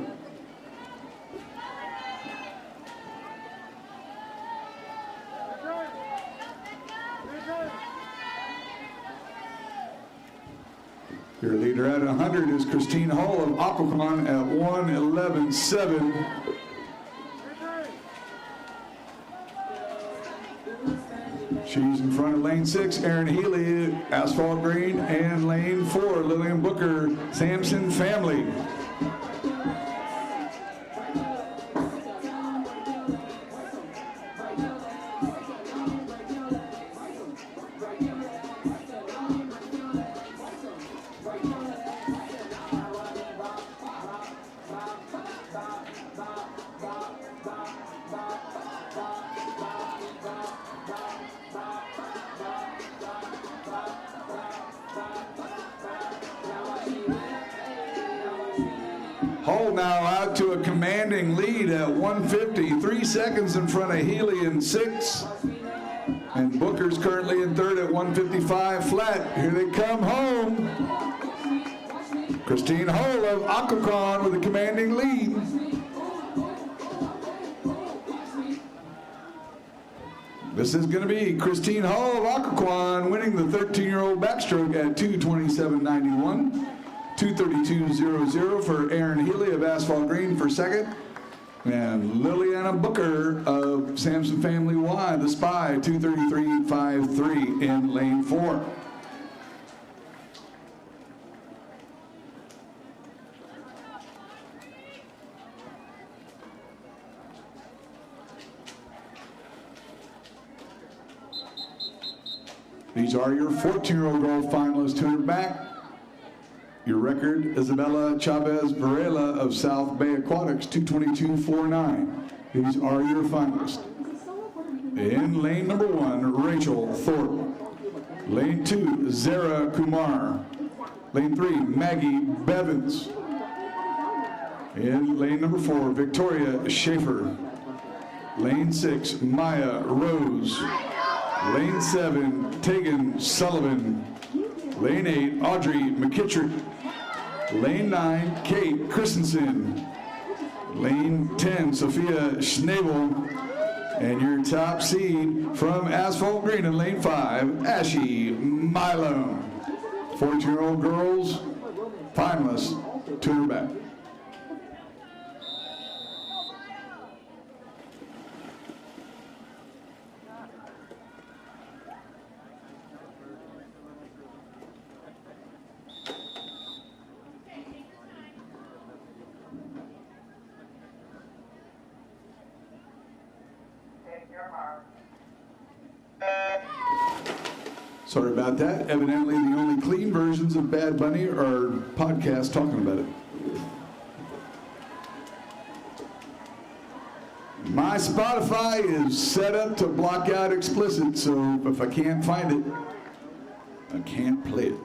Your leader at 100 is Christine Hull of Occoquan at 1:11.7. She's in front of lane 6, Erin Healy, Asphalt Green, and lane 4, Lillian Booker, Sampson Family. Hull now out to a commanding lead at 150, 3 seconds in front of Healy in 6. And Booker's currently in 3rd at 155 flat. Here they come home. Christine Hull of Occoquan with a commanding lead. This is going to be Christine Hull of Occoquan winning the 13-year-old backstroke at 2:27.91. 2:32.00 for Erin Healy of Asphalt Green for second. And Liliana Booker of Sampson Family Y, the Spy, 2:33.53 in lane 4. These are your 14-year-old gold finalists who are back. Your record, Isabella Chavez Varela of South Bay Aquatics, 2:22.49. These are your finalists. In lane number 1, Rachel Thorpe. Lane 2, Zara Kumar. Lane 3, Maggie Bevins. In lane number 4, Victoria Schaefer. Lane 6, Maya Rose. Lane 7, Tegan Sullivan. Lane 8, Audrey McKittrick. Lane 9, Kate Christensen. Lane 10, Sophia Schnabel. And your top seed from Asphalt Green in lane 5, Ashy Milo. 14-year-old girls, finalists, to her back. Sorry about that. Evidently, the only clean versions of Bad Bunny are podcasts talking about it. My Spotify is set up to block out explicit, so if I can't find it, I can't play it.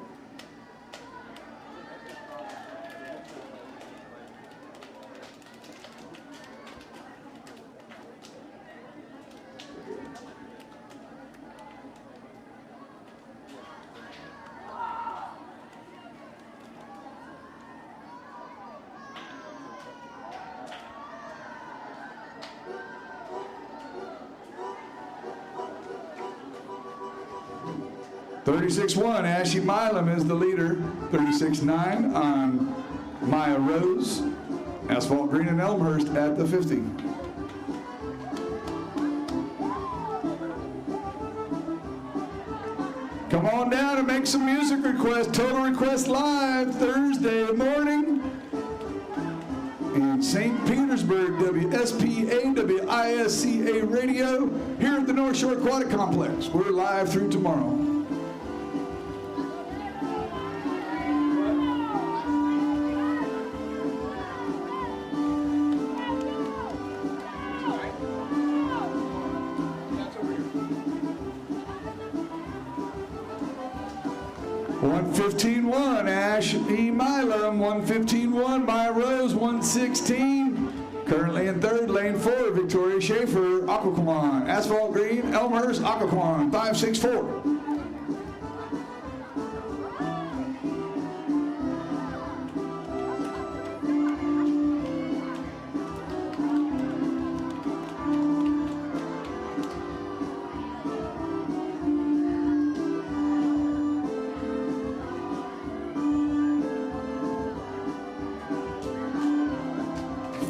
$36.1, Ashley Milam is the leader. $36.9 on Maya Rose. Asphalt Green and Elmhurst at the 50. Come on down and make some music requests. Total Request Live Thursday morning in St. Petersburg, WSPA, WISCA Radio, here at the North Shore Aquatic Complex. We're live through tomorrow. $115.1, Ash E. Milam. $115.1, Maya Rose. $116. Currently in third, lane 4, Victoria Schaefer, Aquaquan. Asphalt Green, Elmhurst, Aquaquan. 564.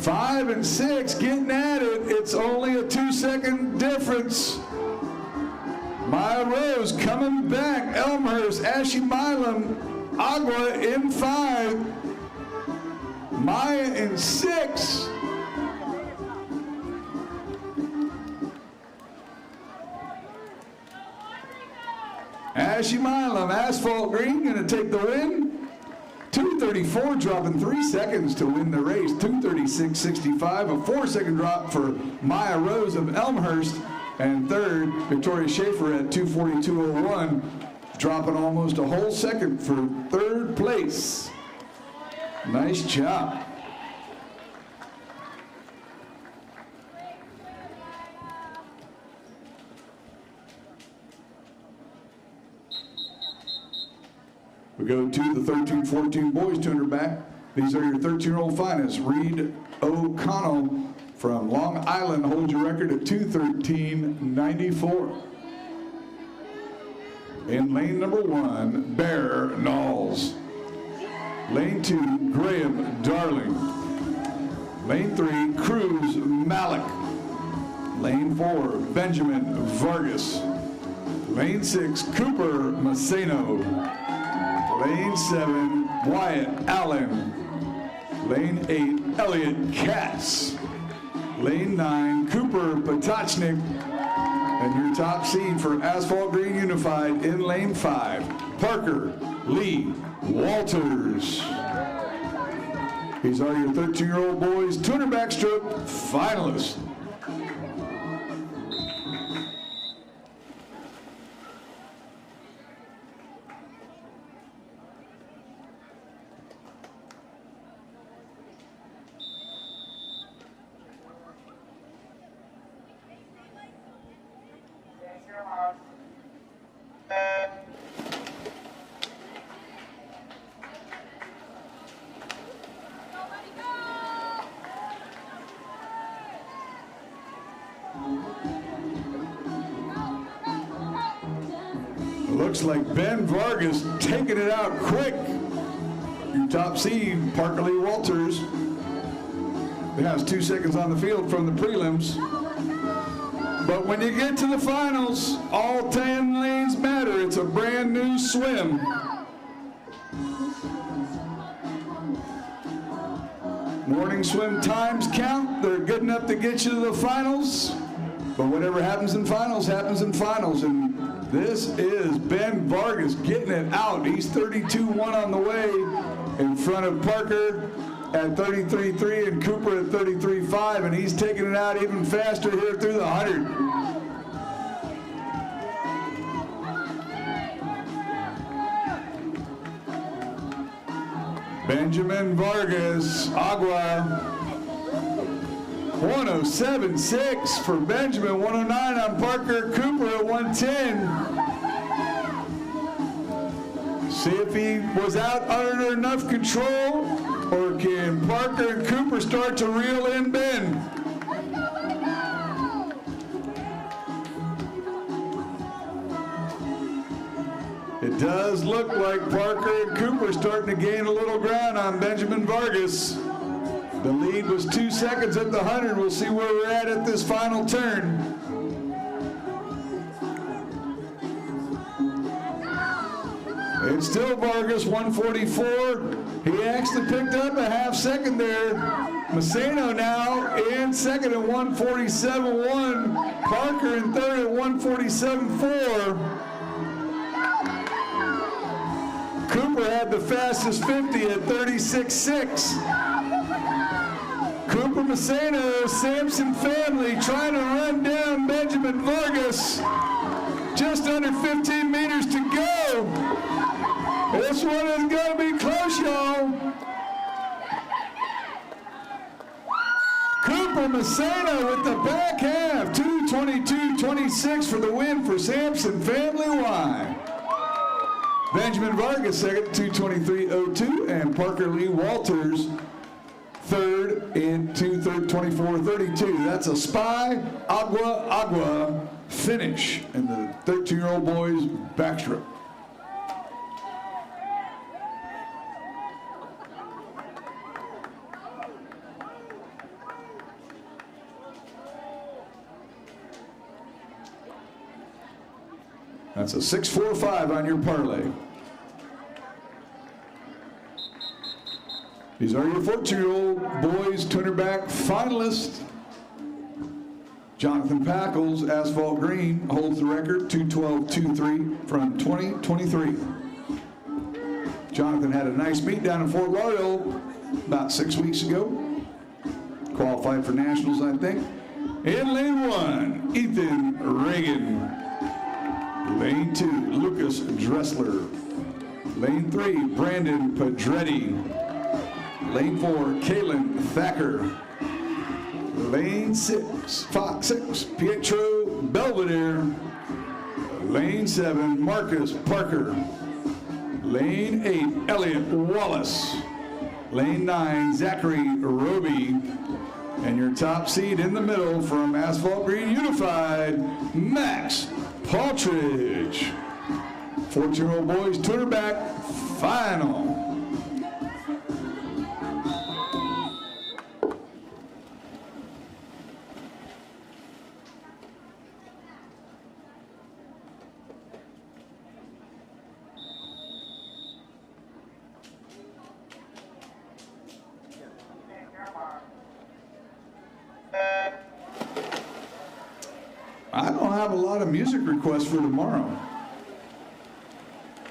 Five and 6 getting at it. It's only a 2-second difference. Maya Rose coming back. Elmhurst, Ashley Milam, Agua in 5. Maya in 6. Ashley Milam, Asphalt Green, gonna take the win. 2:34, dropping 3 seconds to win the race. 2:36.65, a 4-second drop for Maya Rose of Elmhurst. And third, Victoria Schaefer at 2:42.01, dropping almost a whole second for third place. Nice job. We go to the 13-14 boys 200 back. These are your 13-year-old finest. Reed O'Connell from Long Island holds your record at 2:13.94. In lane number 1, Bear Knowles. Lane 2, Graham Darling. Lane 3, Cruz Malik. Lane 4, Benjamin Vargas. Lane 6, Cooper Maceno. Lane 7, Wyatt Allen. Lane 8, Elliot Katz. Lane 9, Cooper Potachnik. And your top seed for Asphalt Green Unified in lane 5, Parker Lee Walters. These are your 13-year-old boys 200 backstroke finalists. Looks like Ben Vargas taking it out quick. Your top seed, Parker Lee Walters. It has 2 seconds on the field from the prelims. But when you get to the finals, all 10 lanes matter. It's a brand new swim. Morning swim times count. They're good enough to get you to the finals. But whatever happens in finals, happens in finals. And This is Ben Vargas getting it out. He's 32-1 on the way in front of Parker at 33.3 and Cooper at 33.5, and he's taking it out even faster here through the 100. Benjamin Vargas, Agua, 107.6 for Benjamin, 109 on Parker, Cooper at 110. See if he was out under enough control, or can Parker and Cooper start to reel in Ben? It does look like Parker and Cooper starting to gain a little ground on Benjamin Vargas. The lead was 2 seconds at the 100. We'll see where we're at this final turn. It's still Vargas, 144. He actually picked up a half second there. Maceno now in second at 147.1. Parker in third at 147.4. Cooper had the fastest 50 at 36.6. Cooper, Maceno, Sampson family trying to run down Benjamin Vargas. Just under 15 meters to go. This one is going to be close, y'all. Cooper Maceno with the back half, 2:22.26 for the win for Sampson family Y. Benjamin Vargas second, 2:23.02, and Parker Lee Walters third in 24.32. That's a Spy Agua finish in the 13-year-old boys backstroke. That's a 6.45 on your parlay. These are your 14-year-old boys 200-back finalists. Jonathan Packles, Asphalt Green, holds the record, 2:12.23 from 2023. Jonathan had a nice meet down in Fort Lauderdale about 6 weeks ago. Qualified for nationals, I think. In lane 1, Ethan Reagan. Lane 2, Lucas Dressler. Lane 3, Brandon Pedretti. Lane 4, Kalen Thacker. Lane 6, Pietro Belvedere. Lane 7, Marcus Parker. Lane 8, Elliot Wallace. Lane 9, Zachary Roby. And your top seed in the middle from Asphalt Green Unified, Max Partridge. 14-year-old boys 200-back final. I don't have a lot of music requests for tomorrow.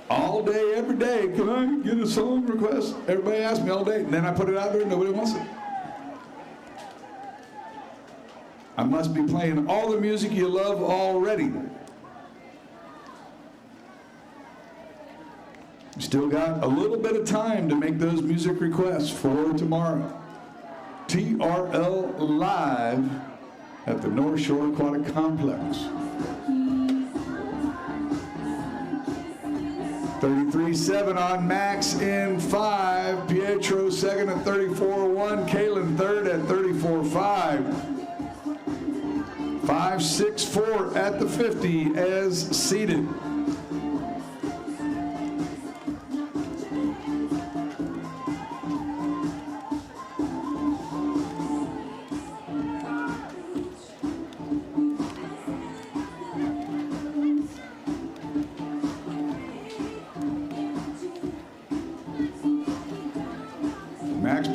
All day, every day, can I get a song request? Everybody asks me all day, and then I put it out there and nobody wants it. I must be playing all the music you love already. Still got a little bit of time to make those music requests for tomorrow. TRL Live at the North Shore Aquatic Complex. 33.7 on Max in 5. Pietro second at 34.1. Kalen third at 34.5. 5.64 at the 50 as seated.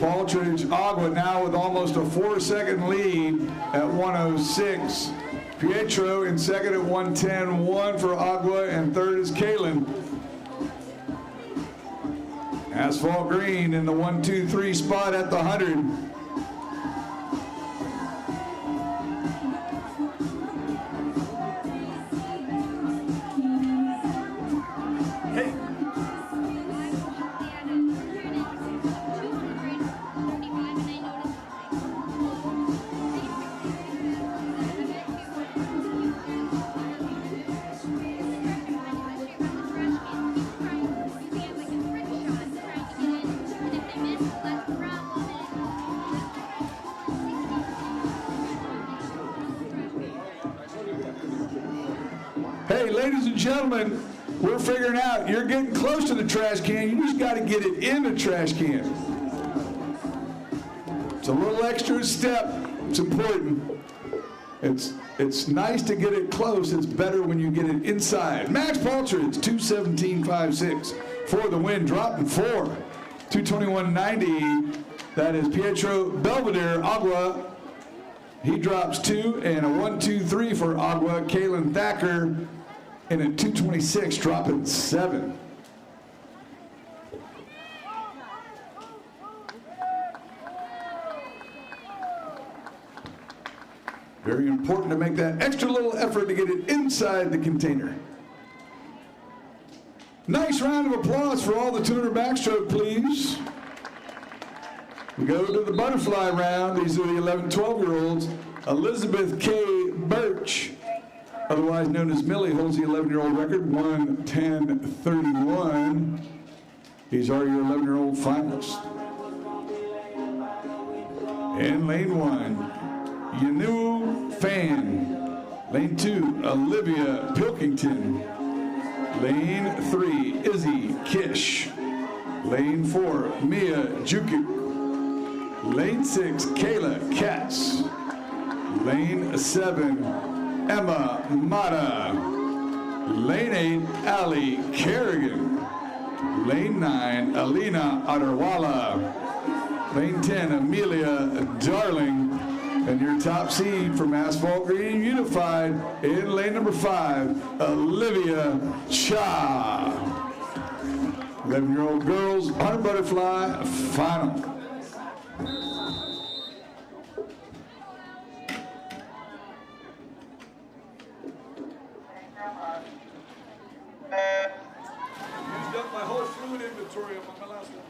Partridge Agua now with almost a 4-second lead at 106. Pietro in second at 110.1 for Agua, and third is Kalen. Asphalt Green in the 1-2-3 spot at the 100. Hey, ladies and gentlemen, we're figuring out you're getting close to the trash can. You just got to get it in the trash can. It's a little extra step. It's important. It's nice to get it close. It's better when you get it inside. Max Paltridge, 217.56 for the win, dropping 4. 221.90. That is Pietro Belvedere, Agua. He drops 2, and a 1-2-3 for Agua. Kalen Thacker in a 226, dropping 7. Very important to make that extra little effort to get it inside the container. Nice round of applause for all the 200 backstroke, please. We go to the butterfly round. These are the 11, 12-year-olds. Elizabeth K. Birch, otherwise known as Millie, holds the 11-year-old record, 1:10:31. These are your 11-year-old finalists. In lane 1, Yanu Fan. Lane 2, Olivia Pilkington. Lane 3, Izzy Kish. Lane 4, Mia Jukic. Lane 6, Kayla Katz. Lane 7, Emma Mata. Lane 8, Ali Kerrigan. Lane 9, Alina Adarwala. Lane 10, Amelia Darling. And your top seed from Asphalt Green Unified in lane number 5, Olivia Cha. 11-year-old girls, 100 butterfly final. Used up my whole fluid inventory on my last one.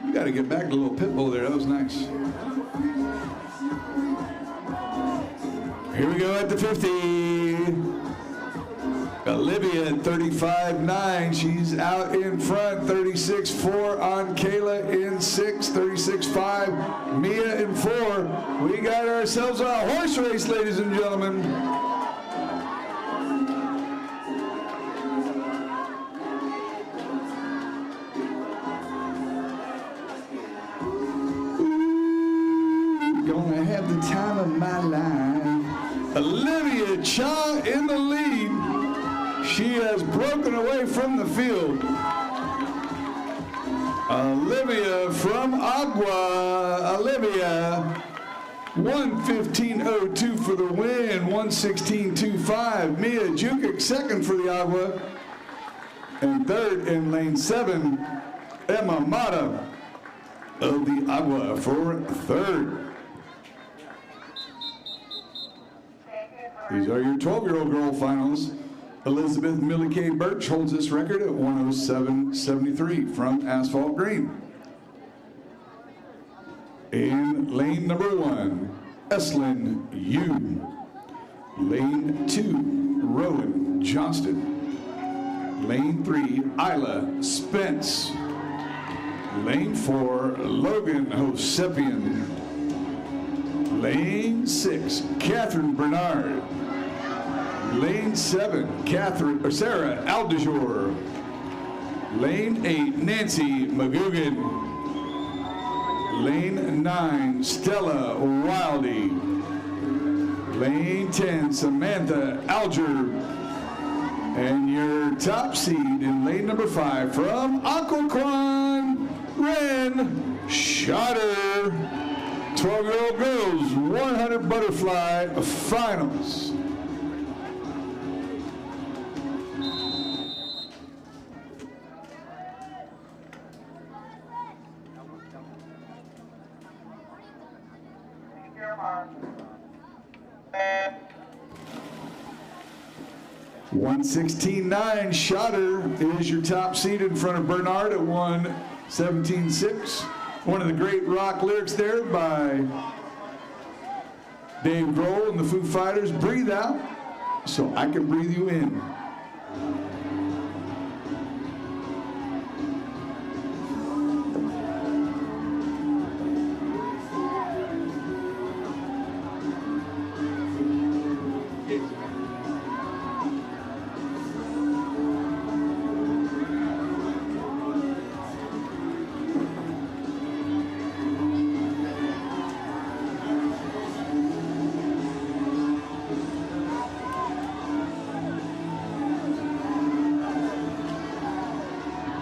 You got to get back to the little pit bull there. That was nice. Here we go at the 50. Olivia at 35.9. She's out in front. 36.4 on Kayla in 6. 36.5. Mia in 4. We got ourselves a horse race, ladies and gentlemen. Gonna have the time of my life. Olivia Cha in the lead. She has broken away from the field. Olivia from Agua. Olivia, 1:15.02 for the win, 1:16.25. Mia Jukic second for the Agua. And third in lane 7, Emma Mata of the Agua for third. These are your 12-year-old girl finals. Elizabeth Millie K. Birch holds this record at 1:07.73 from Asphalt Green. In lane number 1, Eslyn Yu. Lane 2, Rowan Johnston. Lane 3, Isla Spence. Lane 4, Logan Hosepian. Lane 6, Catherine Bernard. Lane 7, Sarah Aldejor. Lane 8, Nancy McGugan. Lane 9, Stella Wildy. Lane 10, Samantha Alger. And your top seed in lane number 5 from Occoquan, Ren Shotter. 12-year-old girls 100 butterfly finals. $116.9 Shotter is your top seed in front of Bernard at 117.6. One of the great rock lyrics there by Dave Grohl and the Foo Fighters, breathe out so I can breathe you in.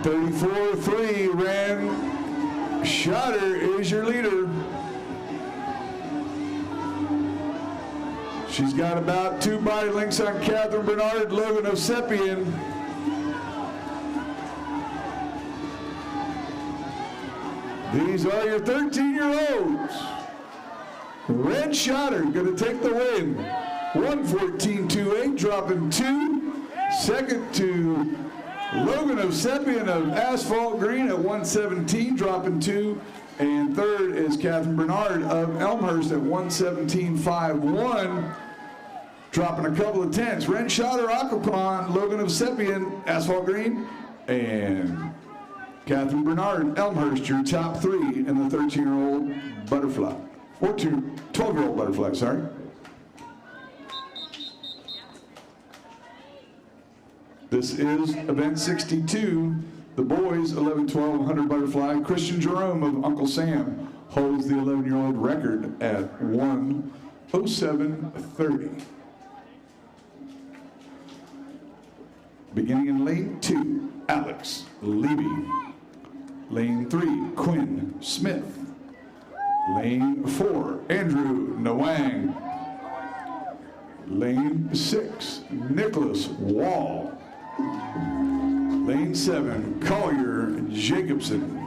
.34.3 Ren Shotter is your leader. She's got about 2 body lengths on Catherine Bernard, Logan Osepian. These are your 13-year-olds. Ren Shotter going to take the win. 114.28, dropping 2. Second to Logan Osepian of Asphalt Green at 117, dropping 2. And third is Catherine Bernard of Elmhurst at 117.51, dropping a couple of tenths. Ren Shotter, Occoquan, Logan Osepian, Asphalt Green, and Catherine Bernard, Elmhurst, your top 3 in the 13-year-old butterfly, or 12-year-old butterfly, sorry. This is event 62, the boys 11-12 100 butterfly. Christian Jerome of Uncle Sam holds the 11-year-old record at 1:07.30. Beginning in lane 2, Alex Levy. Lane 3, Quinn Smith. Lane 4, Andrew Nawang. Lane 6, Nicholas Wall. Lane 7, Collier Jacobson.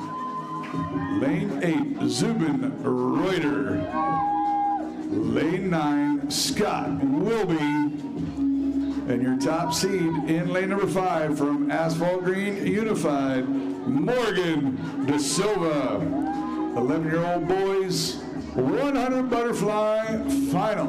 Lane 8, Zubin Reuter. Lane 9, Scott Wilby. And your top seed in lane number 5 from Asphalt Green Unified, Morgan De Silva. 11-year-old boys, 100 butterfly final.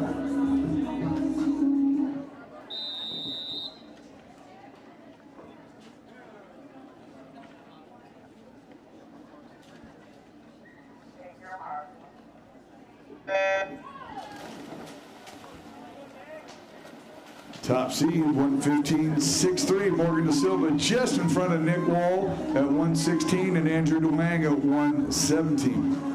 Top seed, 115.63. Morgan De Silva just in front of Nick Wall at 116 and Andrew DeWang at 117.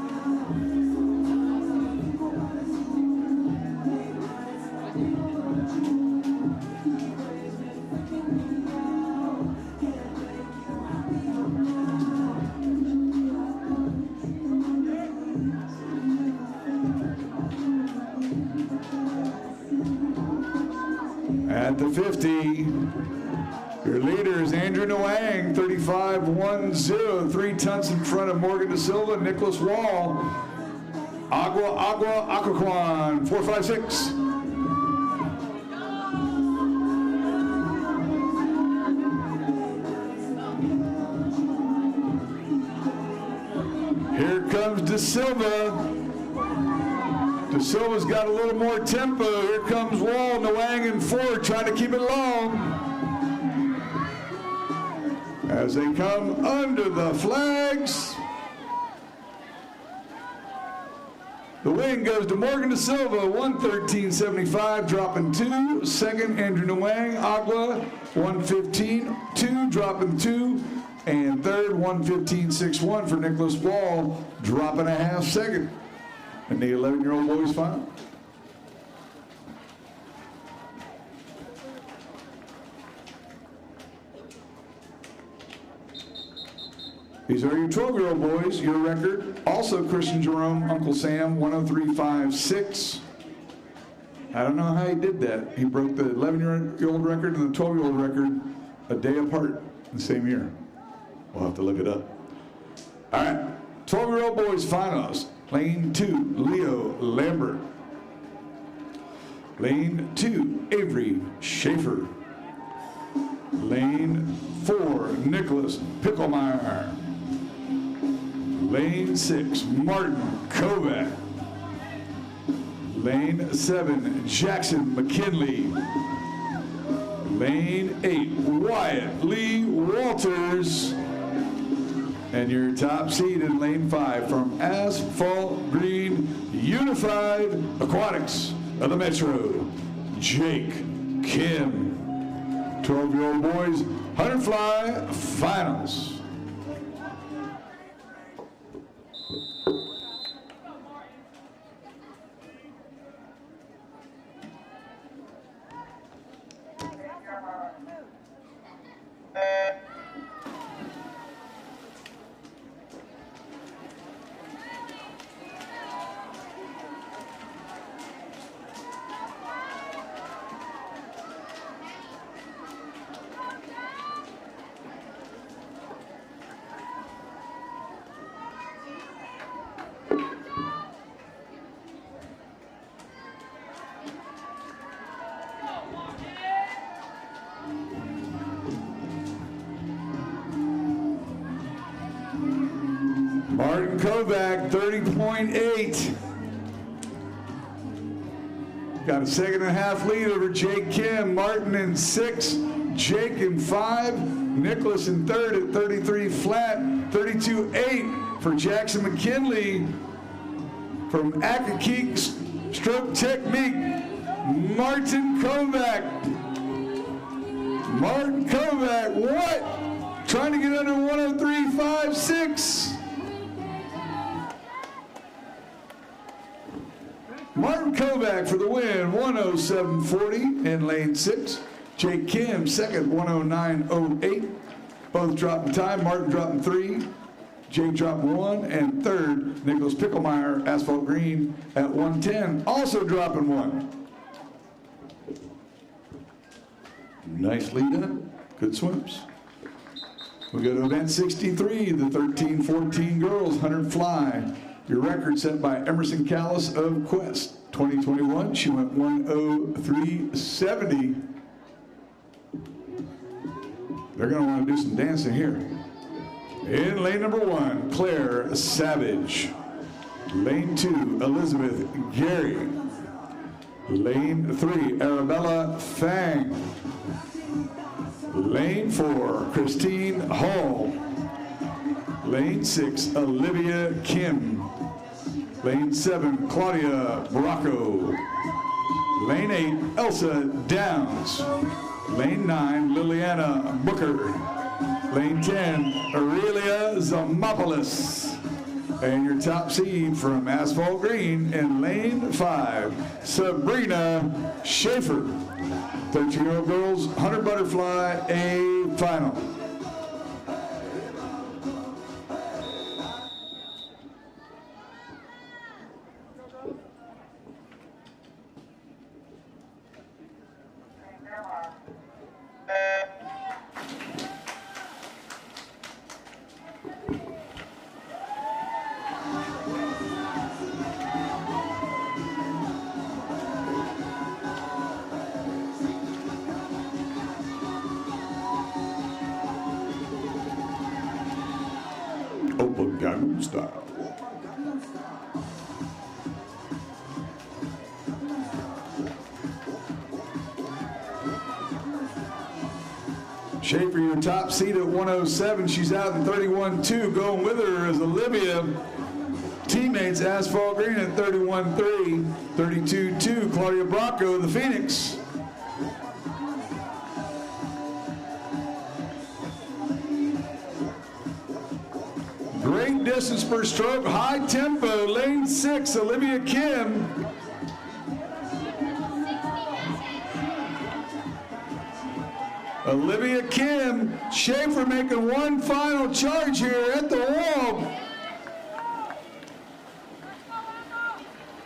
At the 50, your leader is Andrew Nawang, 35.10, 3 tenths in front of Morgan De Silva, Nicholas Wall, Occoquan, 4.56. Here comes De Silva. De Silva's got a little more tempo. Here comes Wall, Nawang in 4, trying to keep it long. As they come under the flags. The win goes to Morgan De Silva, 113.75, dropping 2. Second, Andrew Nawang, Agua, 115.2, dropping 2. And third, 1:15.61 for Nicholas Ball, dropping a half second in the 11-year-old boys final. These are your 12-year-old boys. Your record, also Christian Jerome, Uncle Sam, 1:03.56. I don't know how he did that. He broke the 11-year-old record and the 12-year-old record a day apart the same year. We'll have to look it up. All right, 12-year-old boys finals. Lane 2, Leo Lambert. Lane 2, Avery Schaefer. Lane 4, Nicholas Picklemeyer. Lane 6, Martin Kovac. Lane 7, Jackson McKinley. Lane 8, Wyatt Lee Walters. And your top seed in lane 5 from Asphalt Green Unified Aquatics of the Metro, Jake Kim. 12-year-old boys, 100 fly finals. Martin Kovac, 30.8. Got a second and a half lead over Jake Kim. Martin in 6, Jake in 5, Nicholas in 3rd at 33 flat, 32.8 for Jackson McKinley from Akakeek Stroke Technique. Martin Kovac. Martin Kovac, what? Trying to get under 1:03.56. Martin Kovac for the win, 1:07.40 in lane 6. Jake Kim second, 1:09.08. Both dropping time. Martin dropping 3, Jake dropping 1, and third, Nicholas Picklemeyer, Asphalt Green at 1:10, also dropping 1. Nicely done. Good swims. We go to event 63, the 13-14 girls 100 fly. Your record set by Emerson Callis of Quest. 2021, she went 1:03.70. They're going to want to do some dancing here. In lane number 1, Claire Savage. Lane 2, Elizabeth Gary. Lane 3, Arabella Fang. Lane 4, Christine Hall. Lane 6, Olivia Kim. Lane 7, Claudia Bracco. Lane 8, Elsa Downs. Lane 9, Liliana Booker. Lane 10, Aurelia Zamopoulos. And your top seed from Asphalt Green in lane 5, Sabrina Schaefer. 13-year-old girls, 100 butterfly, A final. Gangnam Style. Schaefer, your top seed at 1:07. She's out in 31.2. Going with her is Olivia. Teammates Asphalt Green at 31.3. 32.2. Claudia Bracco, the Phoenix. distance per stroke, high tempo, lane 6, Olivia Kim. Olivia Kim, Schaefer making one final charge here at the wall.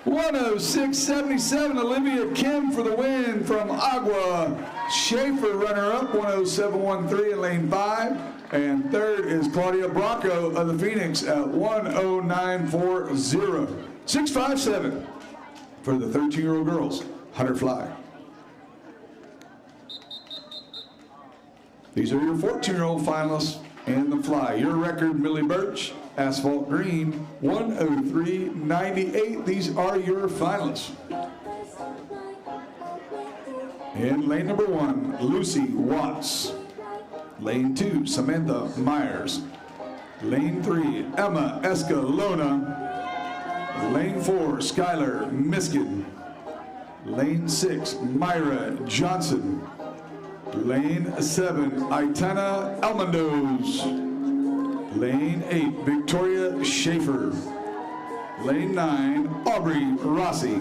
106.77, Olivia Kim for the win from Agua. Schaefer runner-up, 107.13 in lane 5. And third is Claudia Bracco of the Phoenix at 109.40. 6.57 for the 13-year-old girls, 100 fly. These are your 14-year-old finalists in the fly. Your record, Millie Birch, asphalt green, 103.98. These are your finalists. In lane number 1, Lucy Watts. Lane 2, Samantha Myers. Lane 3, Emma Escalona. Lane 4, Skylar Miskin. Lane 6, Myra Johnson. Lane 7, Aitana Almondos. Lane 8, Victoria Schaefer. Lane 9, Aubrey Rossi.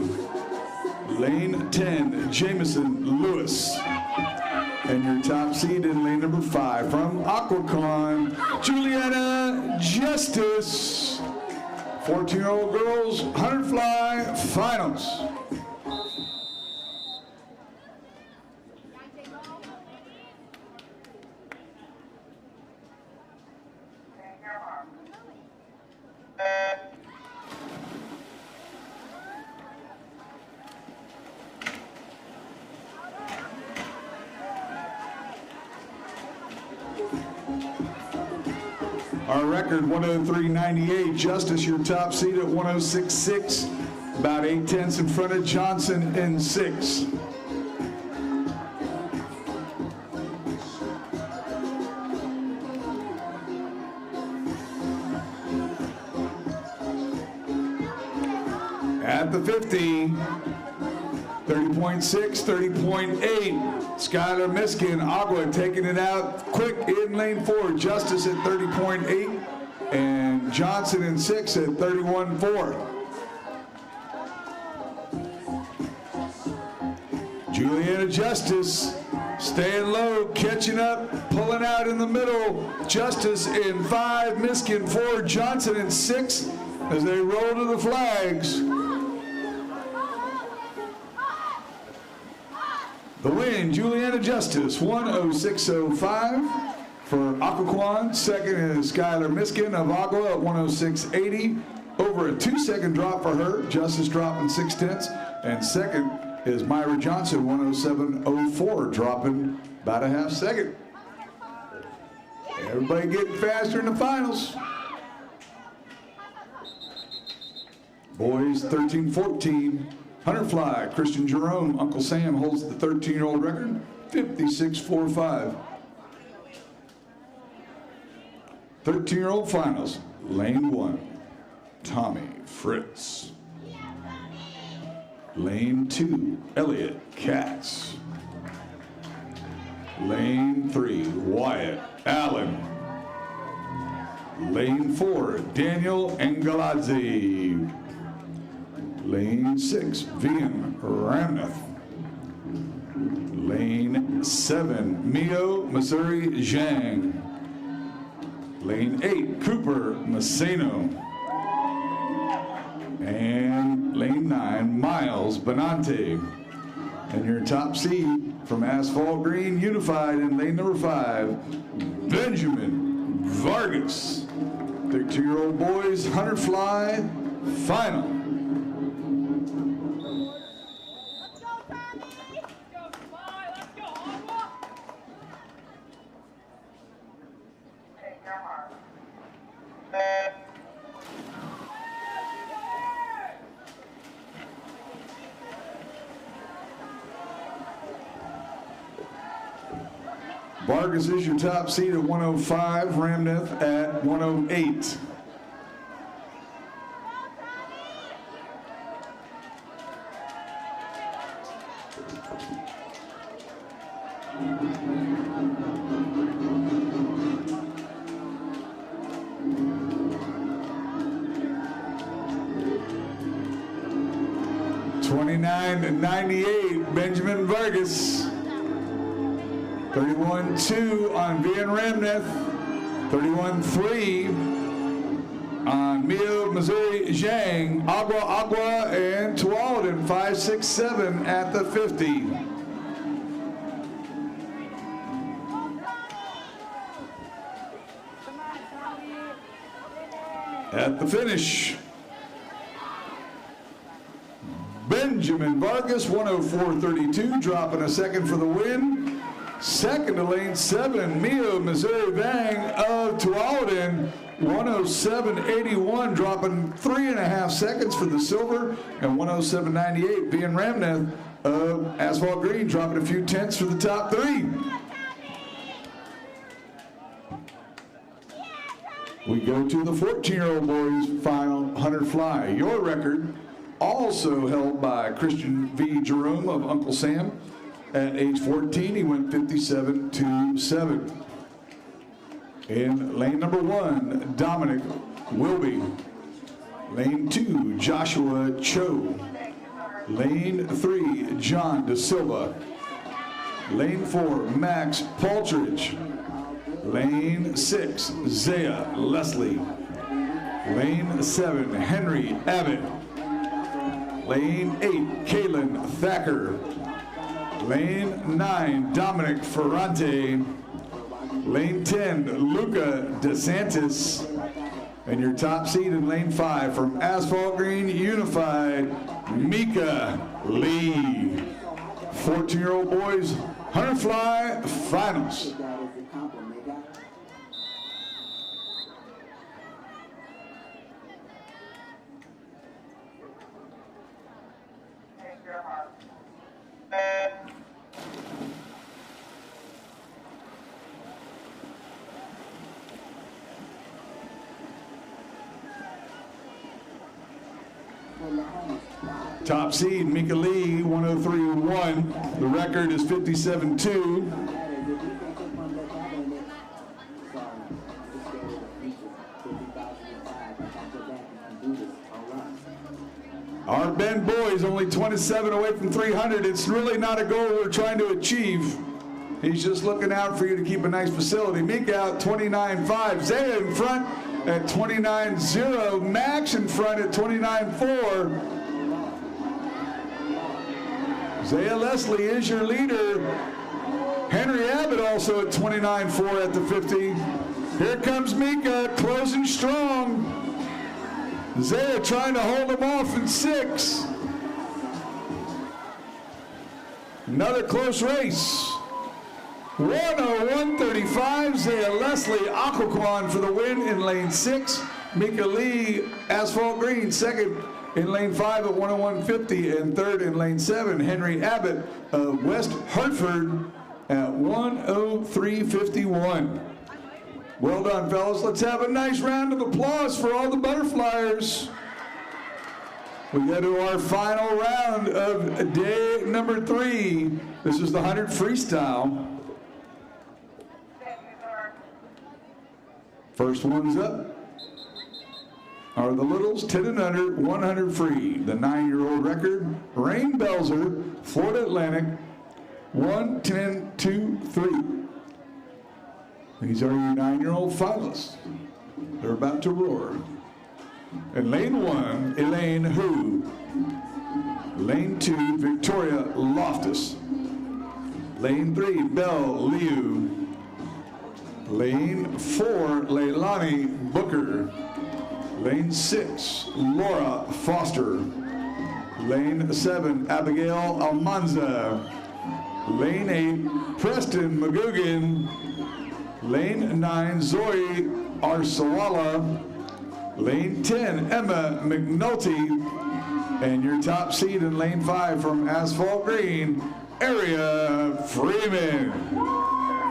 Lane 10, Jameson Lewis. And your top seed in lane number 5 from Aquacon, Juliana Justice. 14-year-old girls, 100 fly finals. Our record, 103.98. Justice, your top seed at 106.6. About 8/10 in front of Johnson in 6. At the 50, 30.6, 30.8. Skylar Miskin, Agua taking it out quick in lane 4. Justice at 30.8 and Johnson in 6 at 31.4. Juliana Justice staying low, catching up, pulling out in the middle. Justice in 5, Miskin 4, Johnson in 6 as they roll to the flags. The win, Juliana Justice, 106.05 for Aquaquan. Second is Skylar Miskin of Agua at 106.80. Over a 2-second drop for her. Justice dropping 6/10. And second is Myra Johnson, 107.04, dropping about a half second. Everybody getting faster in the finals. Boys, 13-14. 100 fly, Christian Jerome, Uncle Sam holds the 13-year-old record, 56.45. 13-year-old finals, lane 1, Tommy Fritz. Lane 2, Elliot Katz. Lane 3, Wyatt Allen. Lane 4, Daniel Engalazzi. Lane 6, Vian Ramnath. Lane 7, Mio Missouri Zhang. Lane 8, Cooper Masseno. And lane 9, Miles Benante. And your top seed from Asphalt Green Unified in lane number 5, Benjamin Vargas. 13-year-old boys, 100 fly, final. Vargas is your top seed at 105, Ramnath at 108. 29.98, Benjamin Vargas. 31.2 on Van Ramneth. 31.3 on Mio, Missouri, Zhang. Agua, and Tualatin, 5.67 at the 50. At the finish, Benjamin Vargas, 104.32, dropping a second for the win. Second to lane 7, Mio, Missouri, Vang of Tualatin, 107.81, dropping 3.5 seconds for the silver, and 107.98, Van Ramneth of Asphalt Green, dropping a few tenths for the top 3. We go to the 14-year-old boys final 100 fly. Your record also held by Christian V. Jerome of Uncle Sam. At age 14, he went 57.27. In lane number 1, Dominic Wilby. Lane 2, Joshua Cho. Lane 3, John De Silva. Lane 4, Max Paltridge. Lane 6, Zaya Leslie. Lane 7, Henry Abbott. Lane 8, Kaylin Thacker. Lane 9, Dominic Ferrante. Lane 10, Luca DeSantis. And your top seed in lane 5 from Asphalt Green Unified, Mika Lee. 14-year-old boys, 100 fly finals. Top seed, Mika Lee, 103.1. The record is 57.2. Our Ben Boy is only 27 away from 300. It's really not a goal we're trying to achieve. He's just looking out for you to keep a nice facility. Mika out 29.5. Zaya in front at 29.0. Max in front at 29.4. Zaya Leslie is your leader. Henry Abbott also at 29.4 at the 50. Here comes Mika, closing strong. Zaya trying to hold him off in 6. Another close race. 101.35, Zaya Leslie, Aquaquan for the win in lane 6. Mika Lee, Asphalt Green, second in lane 5 at 101.50, and third in lane 7, Henry Abbott of West Hartford at 103.51. Well done, fellas. Let's have a nice round of applause for all the butterflyers. We go to our final round of day number 3. This is the 100 freestyle. First one's up are the littles, 10 and under, 100 free. The 9-year-old record, Rain Belzer, Florida Atlantic, 1:10.23. These are your 9-year-old finalists. They're about to roar. In lane 1, Elaine Hu. Lane 2, Victoria Loftus. Lane 3, Belle Liu. Lane 4, Leilani Booker. Lane 6, Laura Foster. Lane 7, Abigail Almanza. Lane 8, Preston McGugan. Lane 9, Zoe Arsawala. Lane 10, Emma McNulty. And your top seed in lane 5 from Asphalt Green, Aria Freeman.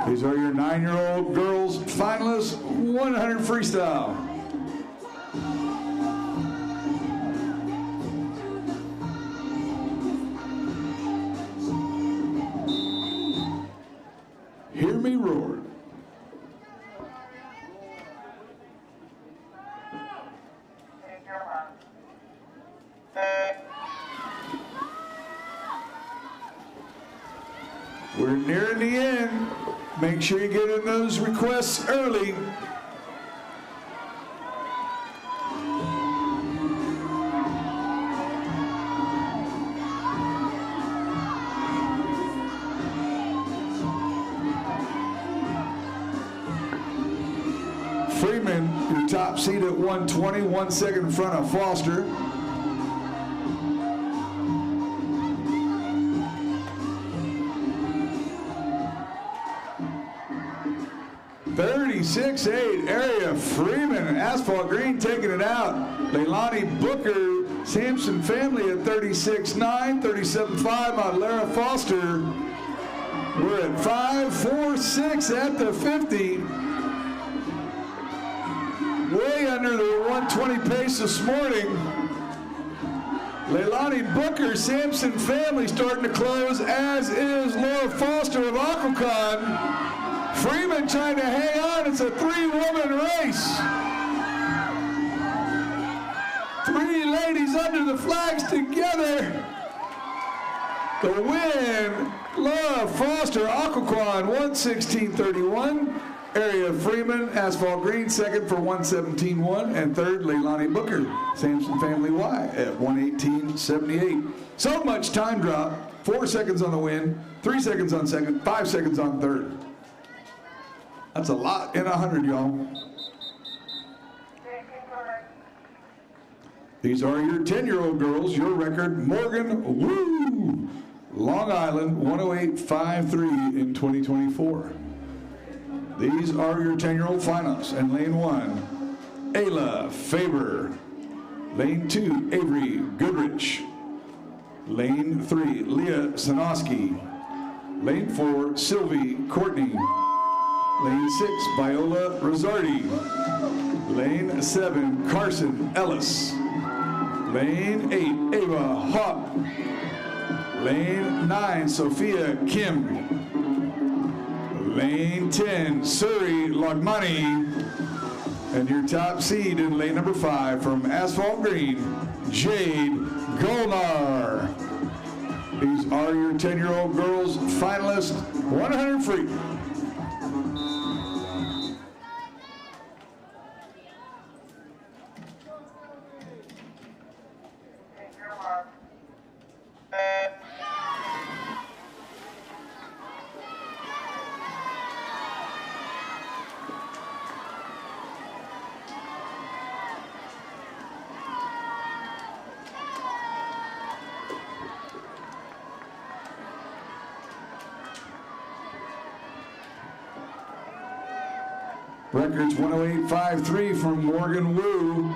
These are your 9-year-old girls finalists, 100 freestyle. Hear me roar. We're nearing the end. Make sure you get in those requests early. Freeman, your top seed at 120, 1 second in front of Foster. .36.8 area. Freeman, asphalt green taking it out. Leilani Booker, Sampson family at 36.9, 37.5 on Lara Foster. We're at 5.46 at the 50. Way under the 120 pace this morning. Leilani Booker, Sampson family starting to close, as is Laura Foster of Aquacon. Freeman trying to hang on. It's a three-woman race. Three ladies under the flags together. The win, Laura Foster, Aquacon, 1:16.31. Area Freeman, asphalt green, second for 1:17.1, and third, Leilani Booker, Sampson Family Y at 1:18.78. So much time drop, 4 seconds on the win, 3 seconds on second, 5 seconds on third. That's a lot in 100, y'all. These are your 10-year-old girls, your record, Morgan Woo, Long Island, 108.53 in 2024. These are your 10-year-old finals. And lane 1, Ayla Faber. Lane 2, Avery Goodrich. Lane 3, Leah Sanoski. Lane 4, Sylvie Courtney. Lane 6, Viola Rosardi. Lane 7, Carson Ellis. Lane 8, Ava Hawk. Lane 9, Sophia Kim. Lane 10, Surrey Lagmani. And your top seed in lane number 5 from Asphalt Green, Jade Golnar. These are your 10-year-old girls finalists, 100 free. Records 108.53 from Morgan Woo.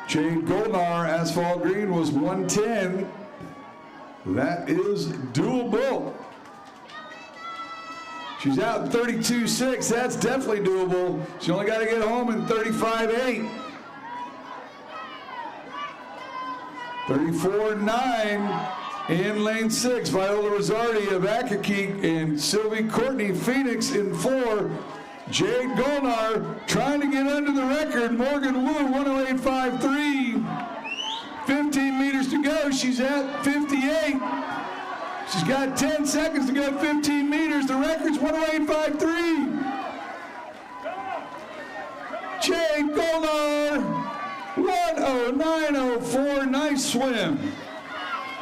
Jade Golnar, asphalt green, was 110. That is doable. She's out 32.6. That's definitely doable. She only got to get home in 35.8. 34.9 in lane 6. Viola Rosardi of Accokeek and Sylvie Courtney Phoenix in 4. Jade Golnar trying to get under the record. Morgan Woo, 108.53. 15 meters to go. She's at 58. She's got 10 seconds to go, 15 meters. The record's 108.53. Jade Golnar, 109.04. Nice swim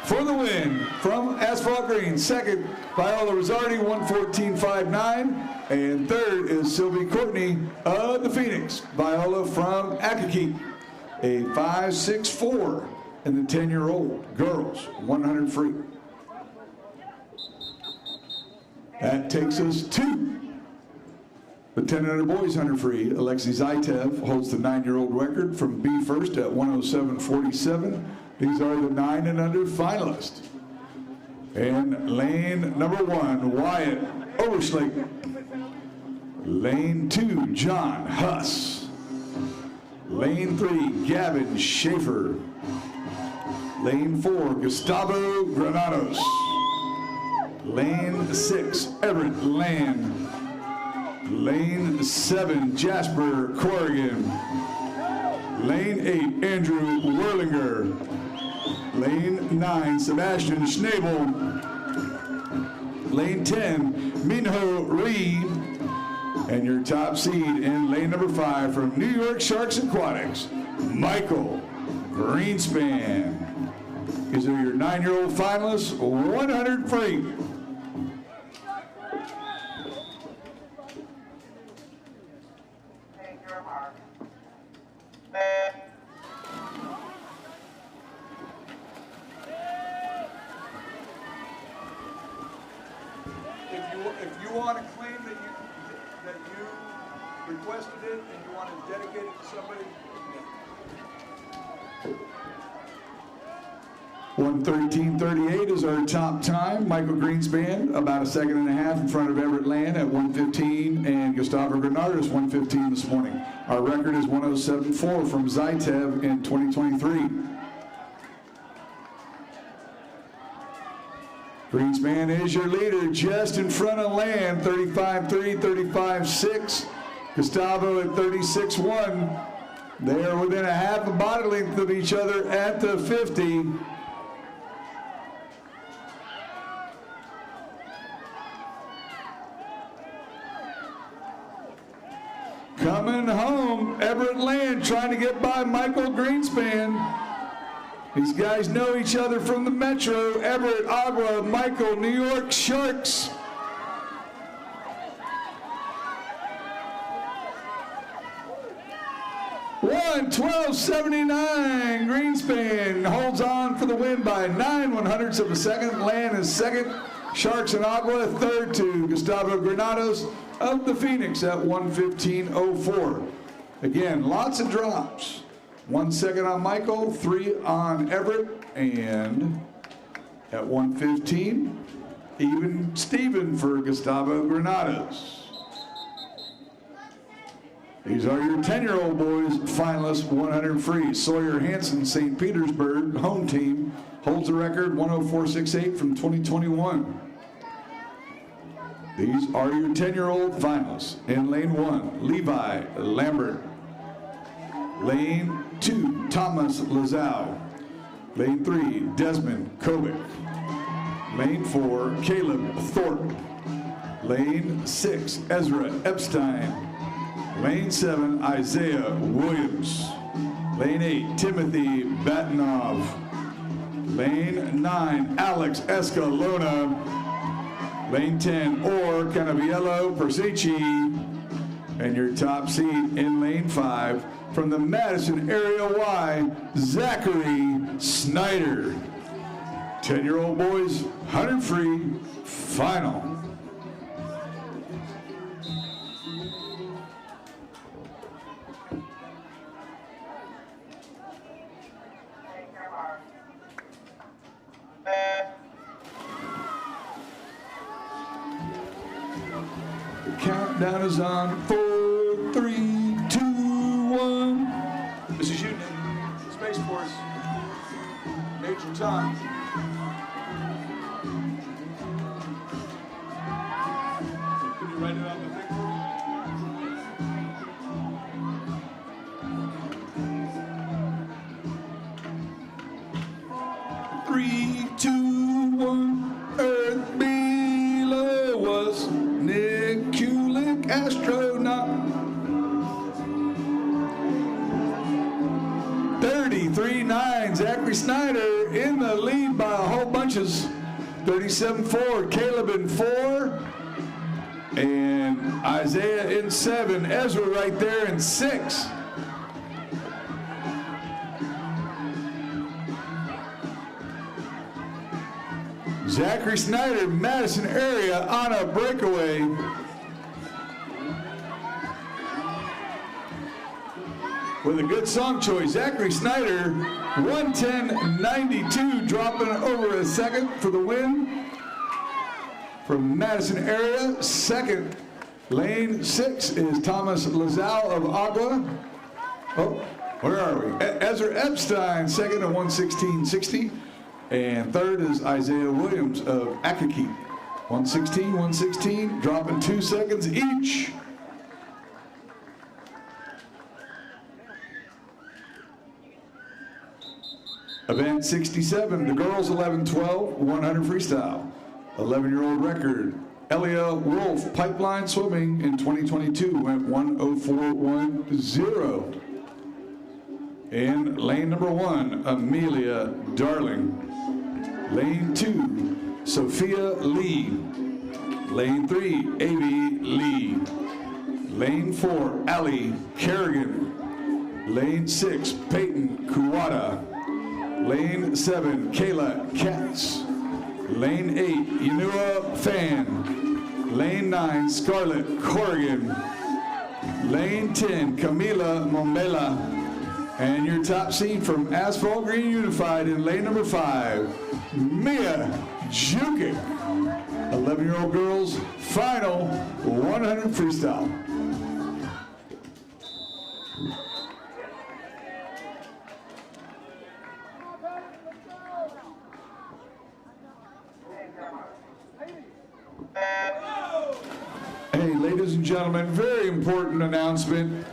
for the win from Asphalt Green. Second, Viola Rosardi, 114.59. And third is Sylvie Courtney of the Phoenix. Viola from Accokeek, a 5.64 in the 10-year-old girls, 100 free. That takes us to the 10 and under boys 100 free. Alexei Zaitev holds the 9-year-old record from B first at 107.47. These are the 9 and under finalists. And lane number 1, Wyatt Overslake. Lane 2, John Huss. Lane 3, Gavin Schaefer. Lane 4, Gustavo Granados. Lane 6, Everett Land. Lane 7, Jasper Corrigan. Lane 8, Andrew Werlinger. Lane 9, Sebastian Schnabel. lane 10, Minho Reed. And your top seed in lane number 5 from New York Sharks Aquatics, Michael Greenspan. These are your 9-year-old finalists, 100 free. If you want to claim that you requested it and you want to dedicate it to somebody, 1:13:38 is our top time. Michael Greenspan about a second and a half in front of Everett Land at 1:15, and Gustavo Granados 1:15 this morning. Our record is 1:07.4 from Zaitev in 2023. Greenspan is your leader, just in front of Land, 35.3, 35.6. Gustavo at 36.1. They are within a half a body length of each other at the 50. Coming home, Everett Land trying to get by Michael Greenspan. These guys know each other from the Metro. Everett, Agua, Michael, New York Sharks. One 12.79. Greenspan holds on for the win by 9/100ths of a second. Land is second. Sharks and Agua third to Gustavo Granados of the Phoenix at 1:15.04. Again, lots of drops. 1 second on Michael, 3 on Everett, and at 1:15, even Steven for Gustavo Granados. These are your 10-year-old boys finalists, 100 free. Sawyer Hansen, St. Petersburg, home team, holds the record 104.68 from 2021. These are your 10-year-old finalists. In lane 1, Levi Lambert. Lane 2, Thomas Lazau. Lane 3, Desmond Kovic. Lane 4, Caleb Thorpe. Lane 6, Ezra Epstein. Lane 7, Isaiah Williams. Lane 8, Timothy Batinov. Lane 9, Alex Escalona. Lane 10, Or Canaviello Persici. And your top seed in lane 5, from the Madison Area Y, Zachary Snyder. 10-year-old boys, 100 free, final. The countdown is on. 4, 3, 2, 1. this is Union Space Force, Major Tom. Can you write it on the thing for me? 3, 2, 1. Earth below us, Nick Kulik, astronaut. 33.9, Zachary Snyder in the lead by a whole bunches. 37.4, Caleb in 4. And Isaiah in 7. Ezra right there in 6. Zachary Snyder, Madison Area on a breakaway. With a good song choice, Zachary Snyder, 110.92, dropping over a second for the win. From Madison Area, second, lane 6 is Thomas Lazau of Agua. Oh, where are we? Ezra Epstein, second at 116.60. And third is Isaiah Williams of Akaki. 116, dropping 2 seconds each. Event 67, the girls 11-12, 100 freestyle. 11-year-old record. Elia Wolf, pipeline swimming in 2022, went 1:04.10. In lane number 1, Amelia Darling. Lane 2, Sophia Lee. Lane 3, Avi Lee. Lane 4, Allie Kerrigan. Lane 6, Peyton Kuwata. Lane 7, Kayla Katz. Lane 8, Yanua Fan. Lane 9, Scarlett Corrigan. Lane 10, Camila Momela. And your top seed from Asphalt Green Unified in lane number 5, Mia Jukic. 11-year-old girls, final 100 freestyle. Hey, ladies and gentlemen, very important announcement.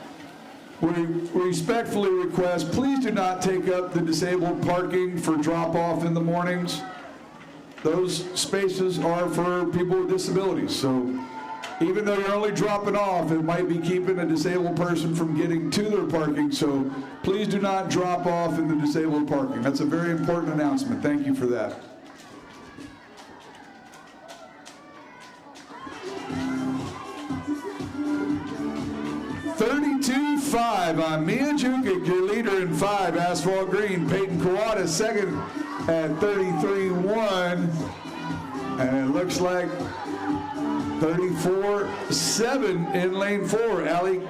We respectfully request, please do not take up the disabled parking for drop-off in the mornings. Those spaces are for people with disabilities. So even though you're only dropping off, it might be keeping a disabled person from getting to their parking. So please do not drop off in the disabled parking. That's a very important announcement. Thank you for that. On Mia Jukic, your leader in 5, Asphalt Green. Peyton Kuwata second at 33.1. And it looks like 34.7 in lane 4, Allie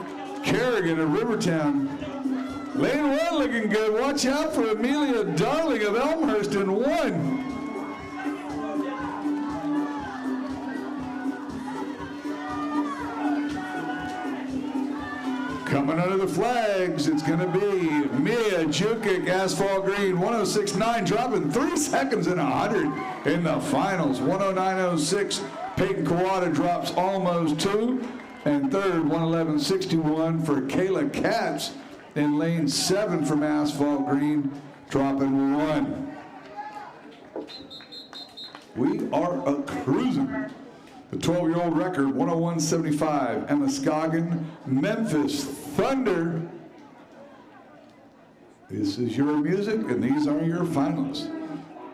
Kerrigan of Rivertown. Lane 1 looking good. Watch out for Amelia Darling of Elmhurst in 1. Coming under the flags, it's going to be Mia Jukic, Asphalt Green, 106.9, dropping 3 seconds in 100 in the finals. 109.06. Peyton Kuwata drops almost 2. And third, 111.61 for Kayla Katz in lane 7 from Asphalt Green, dropping 1. We are cruising. The 12-year-old record, 101.75, Emma Scoggin, Memphis Thunder. This is your music, and these are your finalists.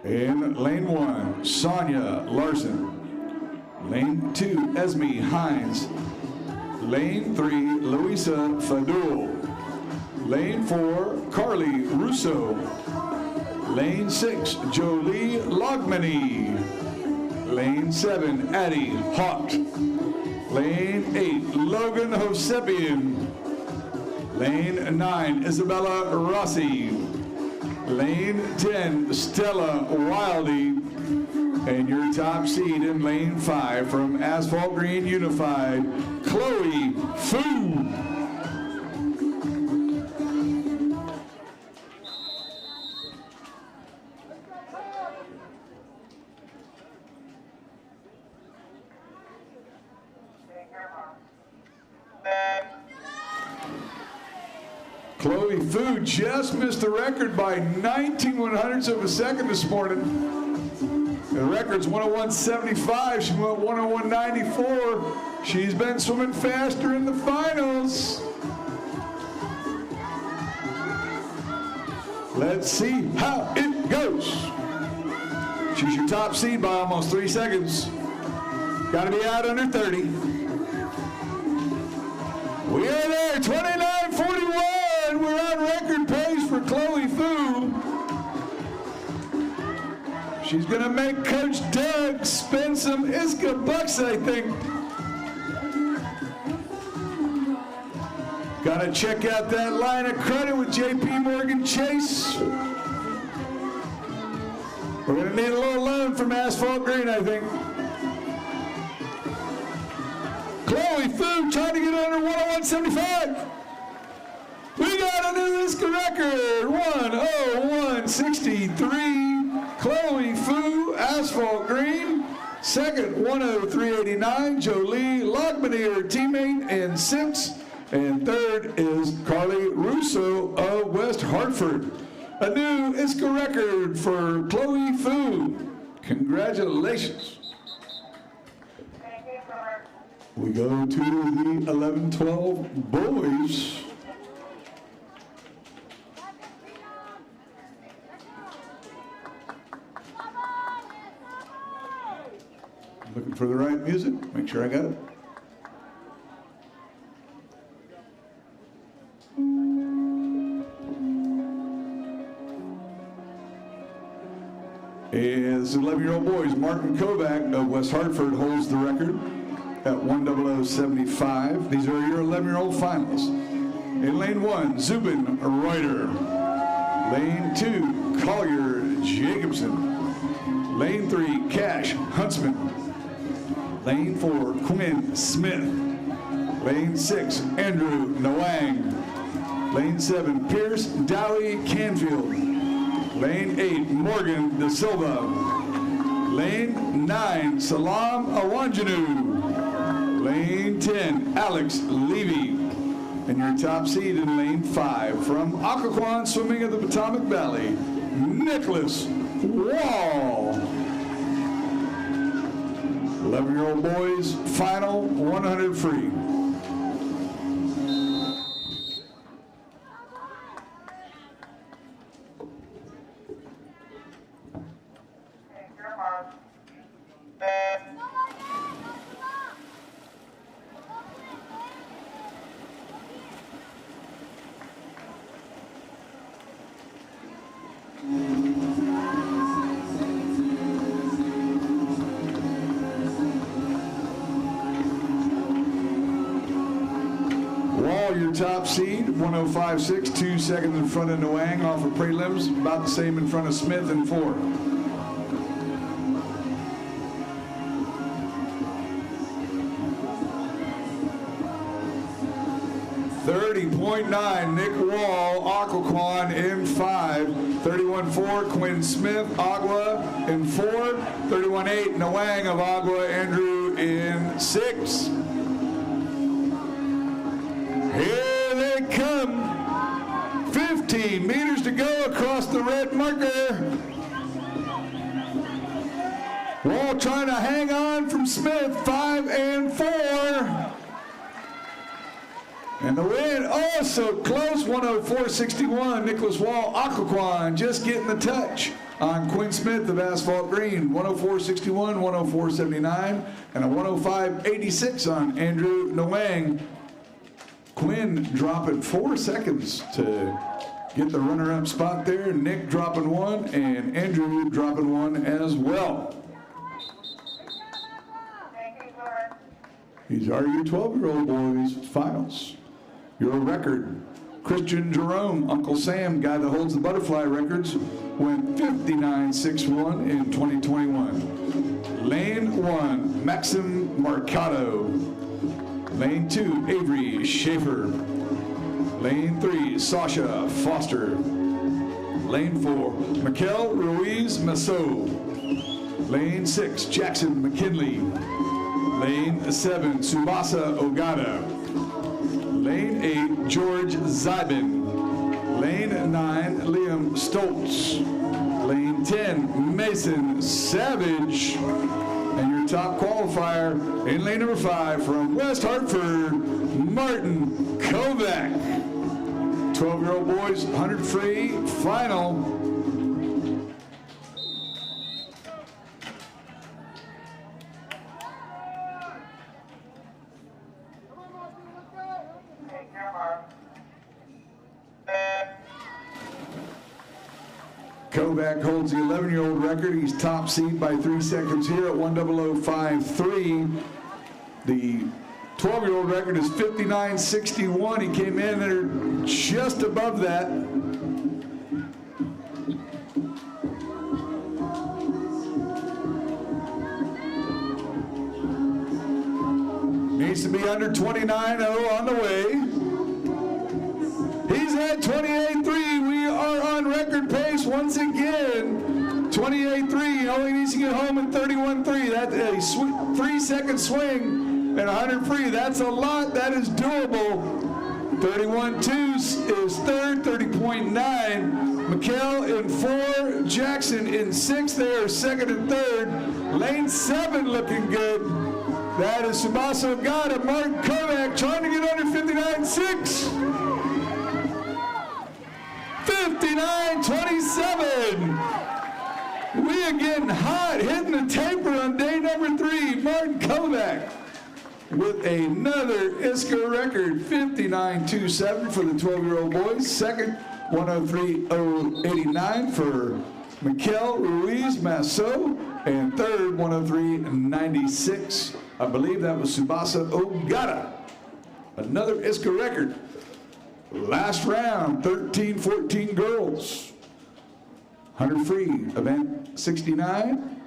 In lane 1, Sonia Larson. Lane 2, Esme Hines. Lane 3, Louisa Fadul. Lane 4, Carly Russo. Lane 6, Jolie Logmany. Lane 7, Addie Haught. Lane 8, Logan Hosepian. Lane 9, Isabella Rossi. Lane 10, Stella Wildy. And your top seed in lane 5 from Asphalt Green Unified, Chloe Fu. Chloe Fu just missed the record by 19/100ths of a second this morning. The record's 101.75. She went 101.94. She's been swimming faster in the finals. Let's see how it goes. She's your top seed by almost 3 seconds. Got to be out under 30. We are there, 29:41. We're on record pace for Chloe Fu. She's going to make Coach Doug spend some ISCA bucks, I think. Got to check out that line of credit with JP Morgan Chase. We're going to need a little loan from Asphalt Green, I think. Chloe Fu trying to get under 101.75. We got a new ISCA record, 101.63. Chloe Fu, Asphalt Green. Second, 103.89. Jolie Logmany, her teammate, in 6th. And third is Carly Russo of West Hartford. A new ISCA record for Chloe Fu. Congratulations. We go to the 11-12 boys. Looking for the right music. Make sure I got it. As 11-year-old boys, Martin Kovac of West Hartford holds the record at 100.75. These are your 11-year-old finalists. In lane 1, Zubin Reuter. Lane 2, Collier Jacobson. Lane 3, Cash Huntsman. Lane 4, Quinn Smith. Lane 6, Andrew Nawang. Lane 7, Pierce Dowie Canfield. Lane 8, Morgan De Silva. Lane 9, Salam Awanjanu. Lane 10, Alex Levy. And your top seed in lane 5 from Occoquan Swimming of the Potomac Valley, Nicholas Wall. 11-year-old boys, final 100 free. Wall, your top seed, 105.6, 2 seconds in front of Nwang off of prelims, about the same in front of Smith in 4. .9, Nick Wall, Occoquan in 5. 31.4, Quinn Smith, Agua in 4. 31.8, Nwang of Agua, Andrew in 6. Here they come. 15 meters to go across the red marker. Wall trying to hang on from Smith, 5 and 4. And the win, oh, so close, 104.61. Nicholas Wall, Occoquan, just getting the touch on Quinn Smith of Asphalt Green. 104.61, 104.79, and a 105.86 on Andrew Nwang. Quinn dropping 4 seconds to get the runner-up spot there. Nick dropping 1, and Andrew dropping 1 as well. These are your 12-year-old boys' finals. Your record, Christian Jerome, Uncle Sam, guy that holds the butterfly records, went 59.61 in 2021. Lane 1, Maxim Mercado. Lane 2, Avery Schaefer. Lane 3, Sasha Foster. Lane 4, Mikel Ruiz Masso. Lane 6, Jackson McKinley. Lane 7, Subasa Ogata. Lane 8, George Zybin. Lane 9, Liam Stoltz. Lane 10, Mason Savage. And your top qualifier in lane number 5 from West Hartford, Martin Kovac. 12-year-old boys, 100 free, final. Kovac holds the 11-year-old record. He's top seed by 3 seconds here at 100.53. The 12-year-old record is 59.61. He came in there just above that. Needs to be under 29.0 on the way. He's at 28.3. We are on record pace once again. 28.3. He only needs to get home in 31.3. That's a 3-second swing and 100 free. That's a lot. That is doable. 31.2 is third. 30.9. Mikel in 4. Jackson in 6. They are second and third. Lane 7 looking good. That is Tsubasa Ogata, Martin Kovac trying to get under 59.6. 59.27. We are getting hot, hitting the taper on day number 3. Martin Kovac with another ISCA record, 59.27 for the 12-year-old boys. Second, 103.089 for Mikel Ruiz Masso. And third, 103.96. I believe that was Tsubasa Ogata. Another ISCA record. Last round, 13-14 girls. 100 free, event 69,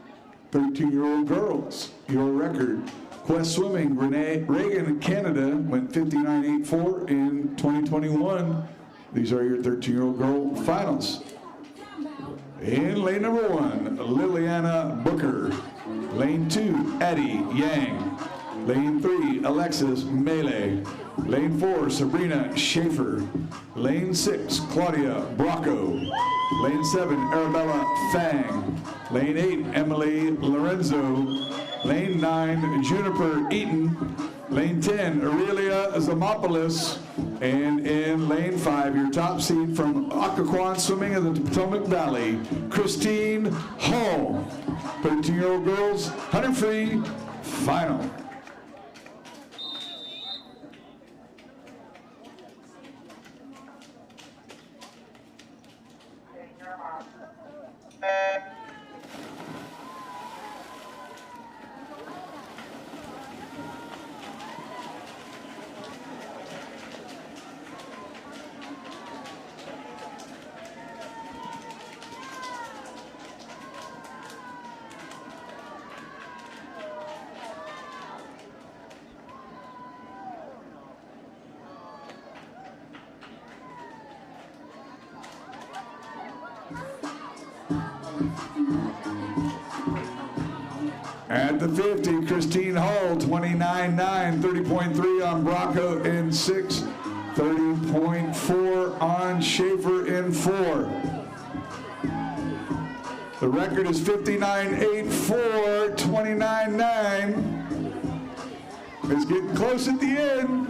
13-year-old girls. Your record. Quest Swimming, Reagan, Canada, went 59.84 in 2021. These are your 13-year-old girl finals. In lane number 1, Liliana Booker. Lane 2, Addie Yang. Lane 3, Alexis Mele. Lane 4, Sabrina Schaefer. Lane 6, Claudia Bracco. Lane 7, Arabella Fang. Lane 8, Emily Lorenzo. Lane 9, Juniper Eaton. Lane 10, Aurelia Zamopoulos. And in lane 5, your top seed from Occoquan Swimming in the Potomac Valley, Christine Hall. 13-year-old girls, 100 free, final. At the 50, Christine Hall, 29.9, 30.3 on Bracco in 6, 30.4 on Schaefer in 4. The record is 59.84, 29.9. It's getting close at the end.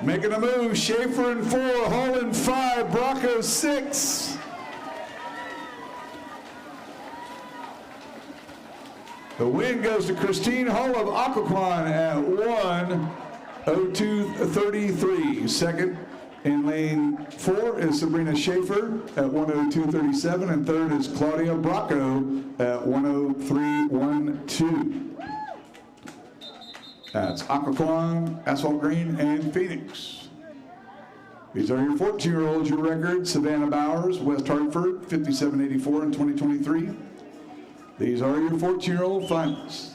Making a move, Schaefer in 4, Hall in 5, Bracco 6. The win goes to Christine Hall of Occoquan at 1:02.33. Second in lane 4 is Sabrina Schaefer at 1:02.37, and third is Claudia Bracco at 1:03.12. That's Occoquan, Asphalt Green, and Phoenix. These are your 14-year-olds. Your record: Savannah Bowers, West Hartford, 57.84 in 2023. These are your 14-year-old finals.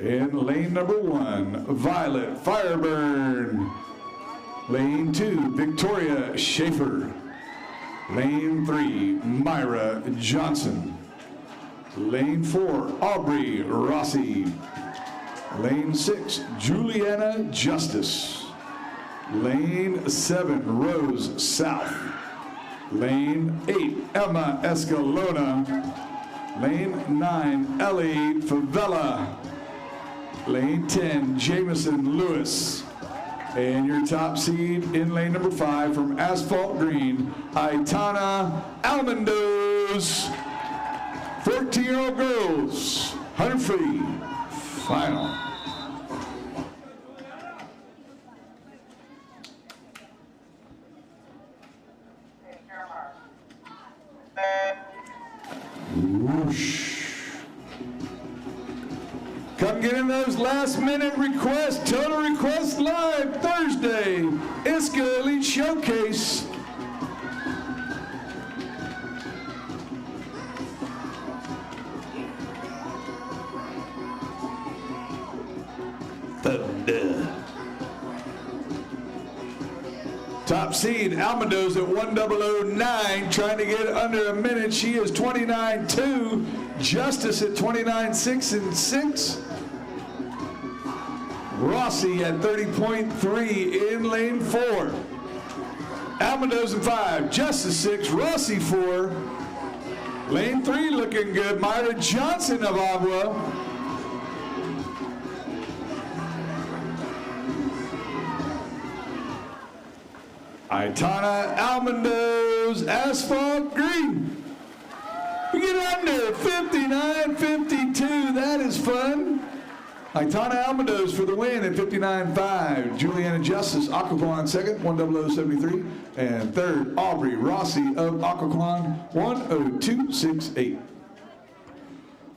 In lane number 1, Violet Fireburn. Lane 2, Victoria Schaefer. Lane 3, Myra Johnson. Lane 4, Aubrey Rossi. Lane 6, Juliana Justice. Lane 7, Rose South. Lane 8, Emma Escalona. Lane 9, Ellie Favela. Lane 10, Jameson Lewis. And your top seed in lane number 5 from Asphalt Green, Aitana Almendoz. 14-year-old girls, 100 free, final. Whoosh. Come get in those last minute requests. Total Request Live Thursday. ISCA Elite Showcase. Thunder. Top seed, Almendoz at 1:00.09, trying to get under a minute. She is 29.2. Justice at 29.6 and 6. Rossi at 30.3 in lane 4. Almendoz in 5, Justice 6, Rossi 4. Lane 3 looking good. Myra Johnson of Agua. Aitana Almondo's Asphalt Green. We get under 59.52. That is fun. Aitana Almondo's for the win at 59.5. Juliana Justice, Occoquan second, 10073. And third, Aubrey Rossi of Occoquan, 10268.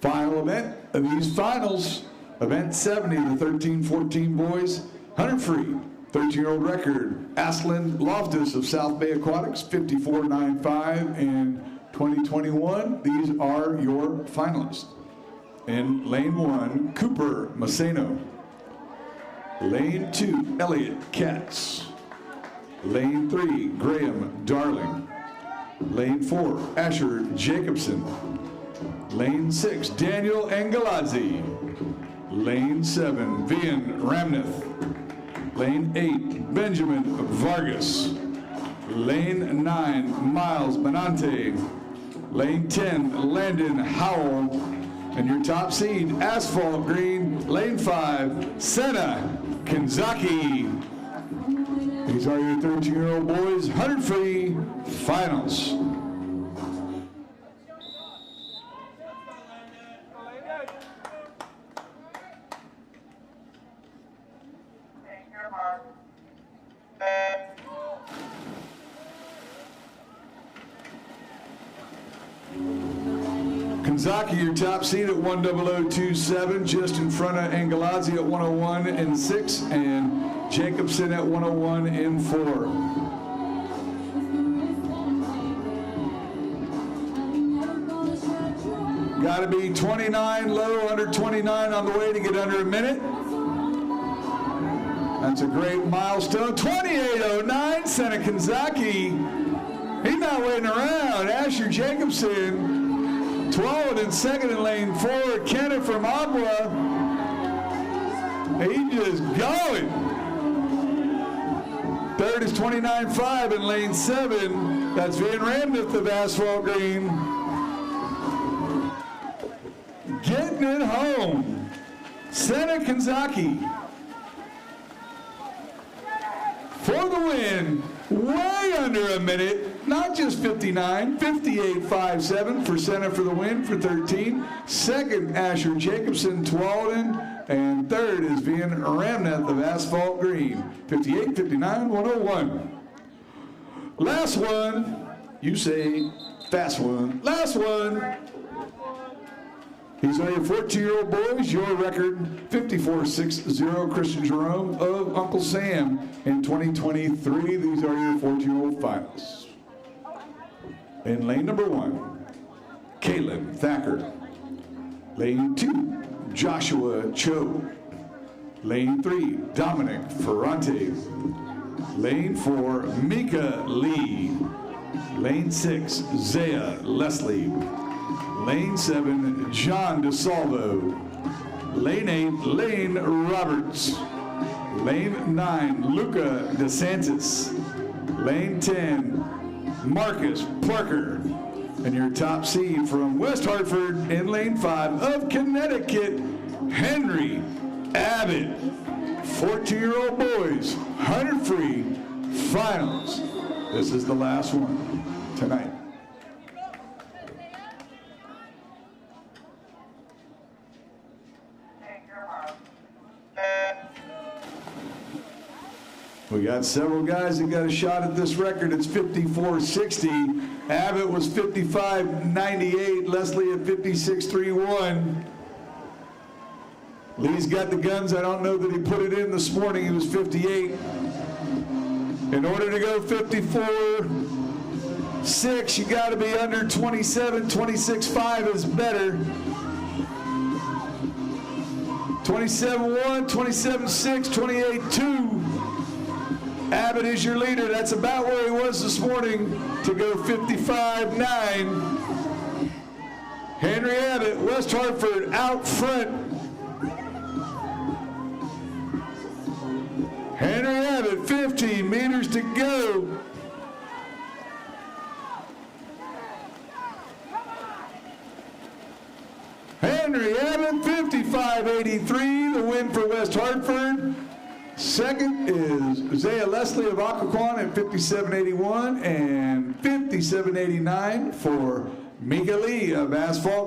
Final event of these finals, event 70, the 13-14 boys, 100 free. 13-year-old record, Aslan Loftus of South Bay Aquatics, 54.95 in 2021. These are your finalists. In lane 1, Cooper Maceno. Lane 2, Elliot Katz. Lane 3, Graham Darling. Lane 4, Asher Jacobson. Lane 6, Daniel Angelazzi. Lane 7, Vian Ramnath. Lane 8, Benjamin Vargas. Lane 9, Miles Benante. Lane 10, Landon Howell. And your top seed, Asphalt Green. Lane 5, Senna Kanzaki. These are your 13-year-old boys, 100 free finals. Kanzaki, your top seed at 10027, just in front of Angelazzi at 101.6, and Jacobson at 101.4. Got to be 29 low, under 29 on the way to get under a minute. That's a great milestone. 28.09, Senna Kanzaki. He's not waiting around. Asher Jacobson, 12 in second in lane 4. Kenneth from Agua. He just going. Third is 29.5 in lane 7. That's Van Ramnath of Asphalt Green. Getting it home. Senna Kanzaki for the win. Way under a minute. Not just 59, 58.57 for Senna for the win for 13. Second, Asher Jacobson, Tualatin. And third is Vian Ramnath of Asphalt Green, 58, 59, 101. Last one. You say fast one. Last one. These are your 14-year-old boys. Your record, 54.60. Christian Jerome of Uncle Sam in 2023. These are your 14-year-old finals. In lane number 1, Kaylin Thacker. Lane 2, Joshua Cho. Lane 3, Dominic Ferrante. Lane 4, Mika Lee. Lane 6, Zaya Leslie. Lane 7, John DeSalvo. Lane 8, Lane Roberts. Lane 9, Luca DeSantis. Lane 10, Marcus Parker. And your top seed from West Hartford in lane 5 of Connecticut, Henry Abbott. 14-year-old boys, 100 free finals. This is the last one tonight. We got several guys that got a shot at this record. It's 54.60. Abbott was 55.98. Leslie at 56.31. Lee's got the guns. I don't know that he put it in this morning. He was 58. In order to go 54.6, you got to be under 27. 26.5 is better. 27.1, 27.6, 28.2. Abbott is your leader. That's about where he was this morning to go 55.9. Henry Abbott, West Hartford out front. Henry Abbott, 15 meters to go. Henry Abbott, 55.83, the win for West Hartford. Second is Zaya Leslie of Occoquan at 57.81 and 57.89 for Mika Lee of Asphalt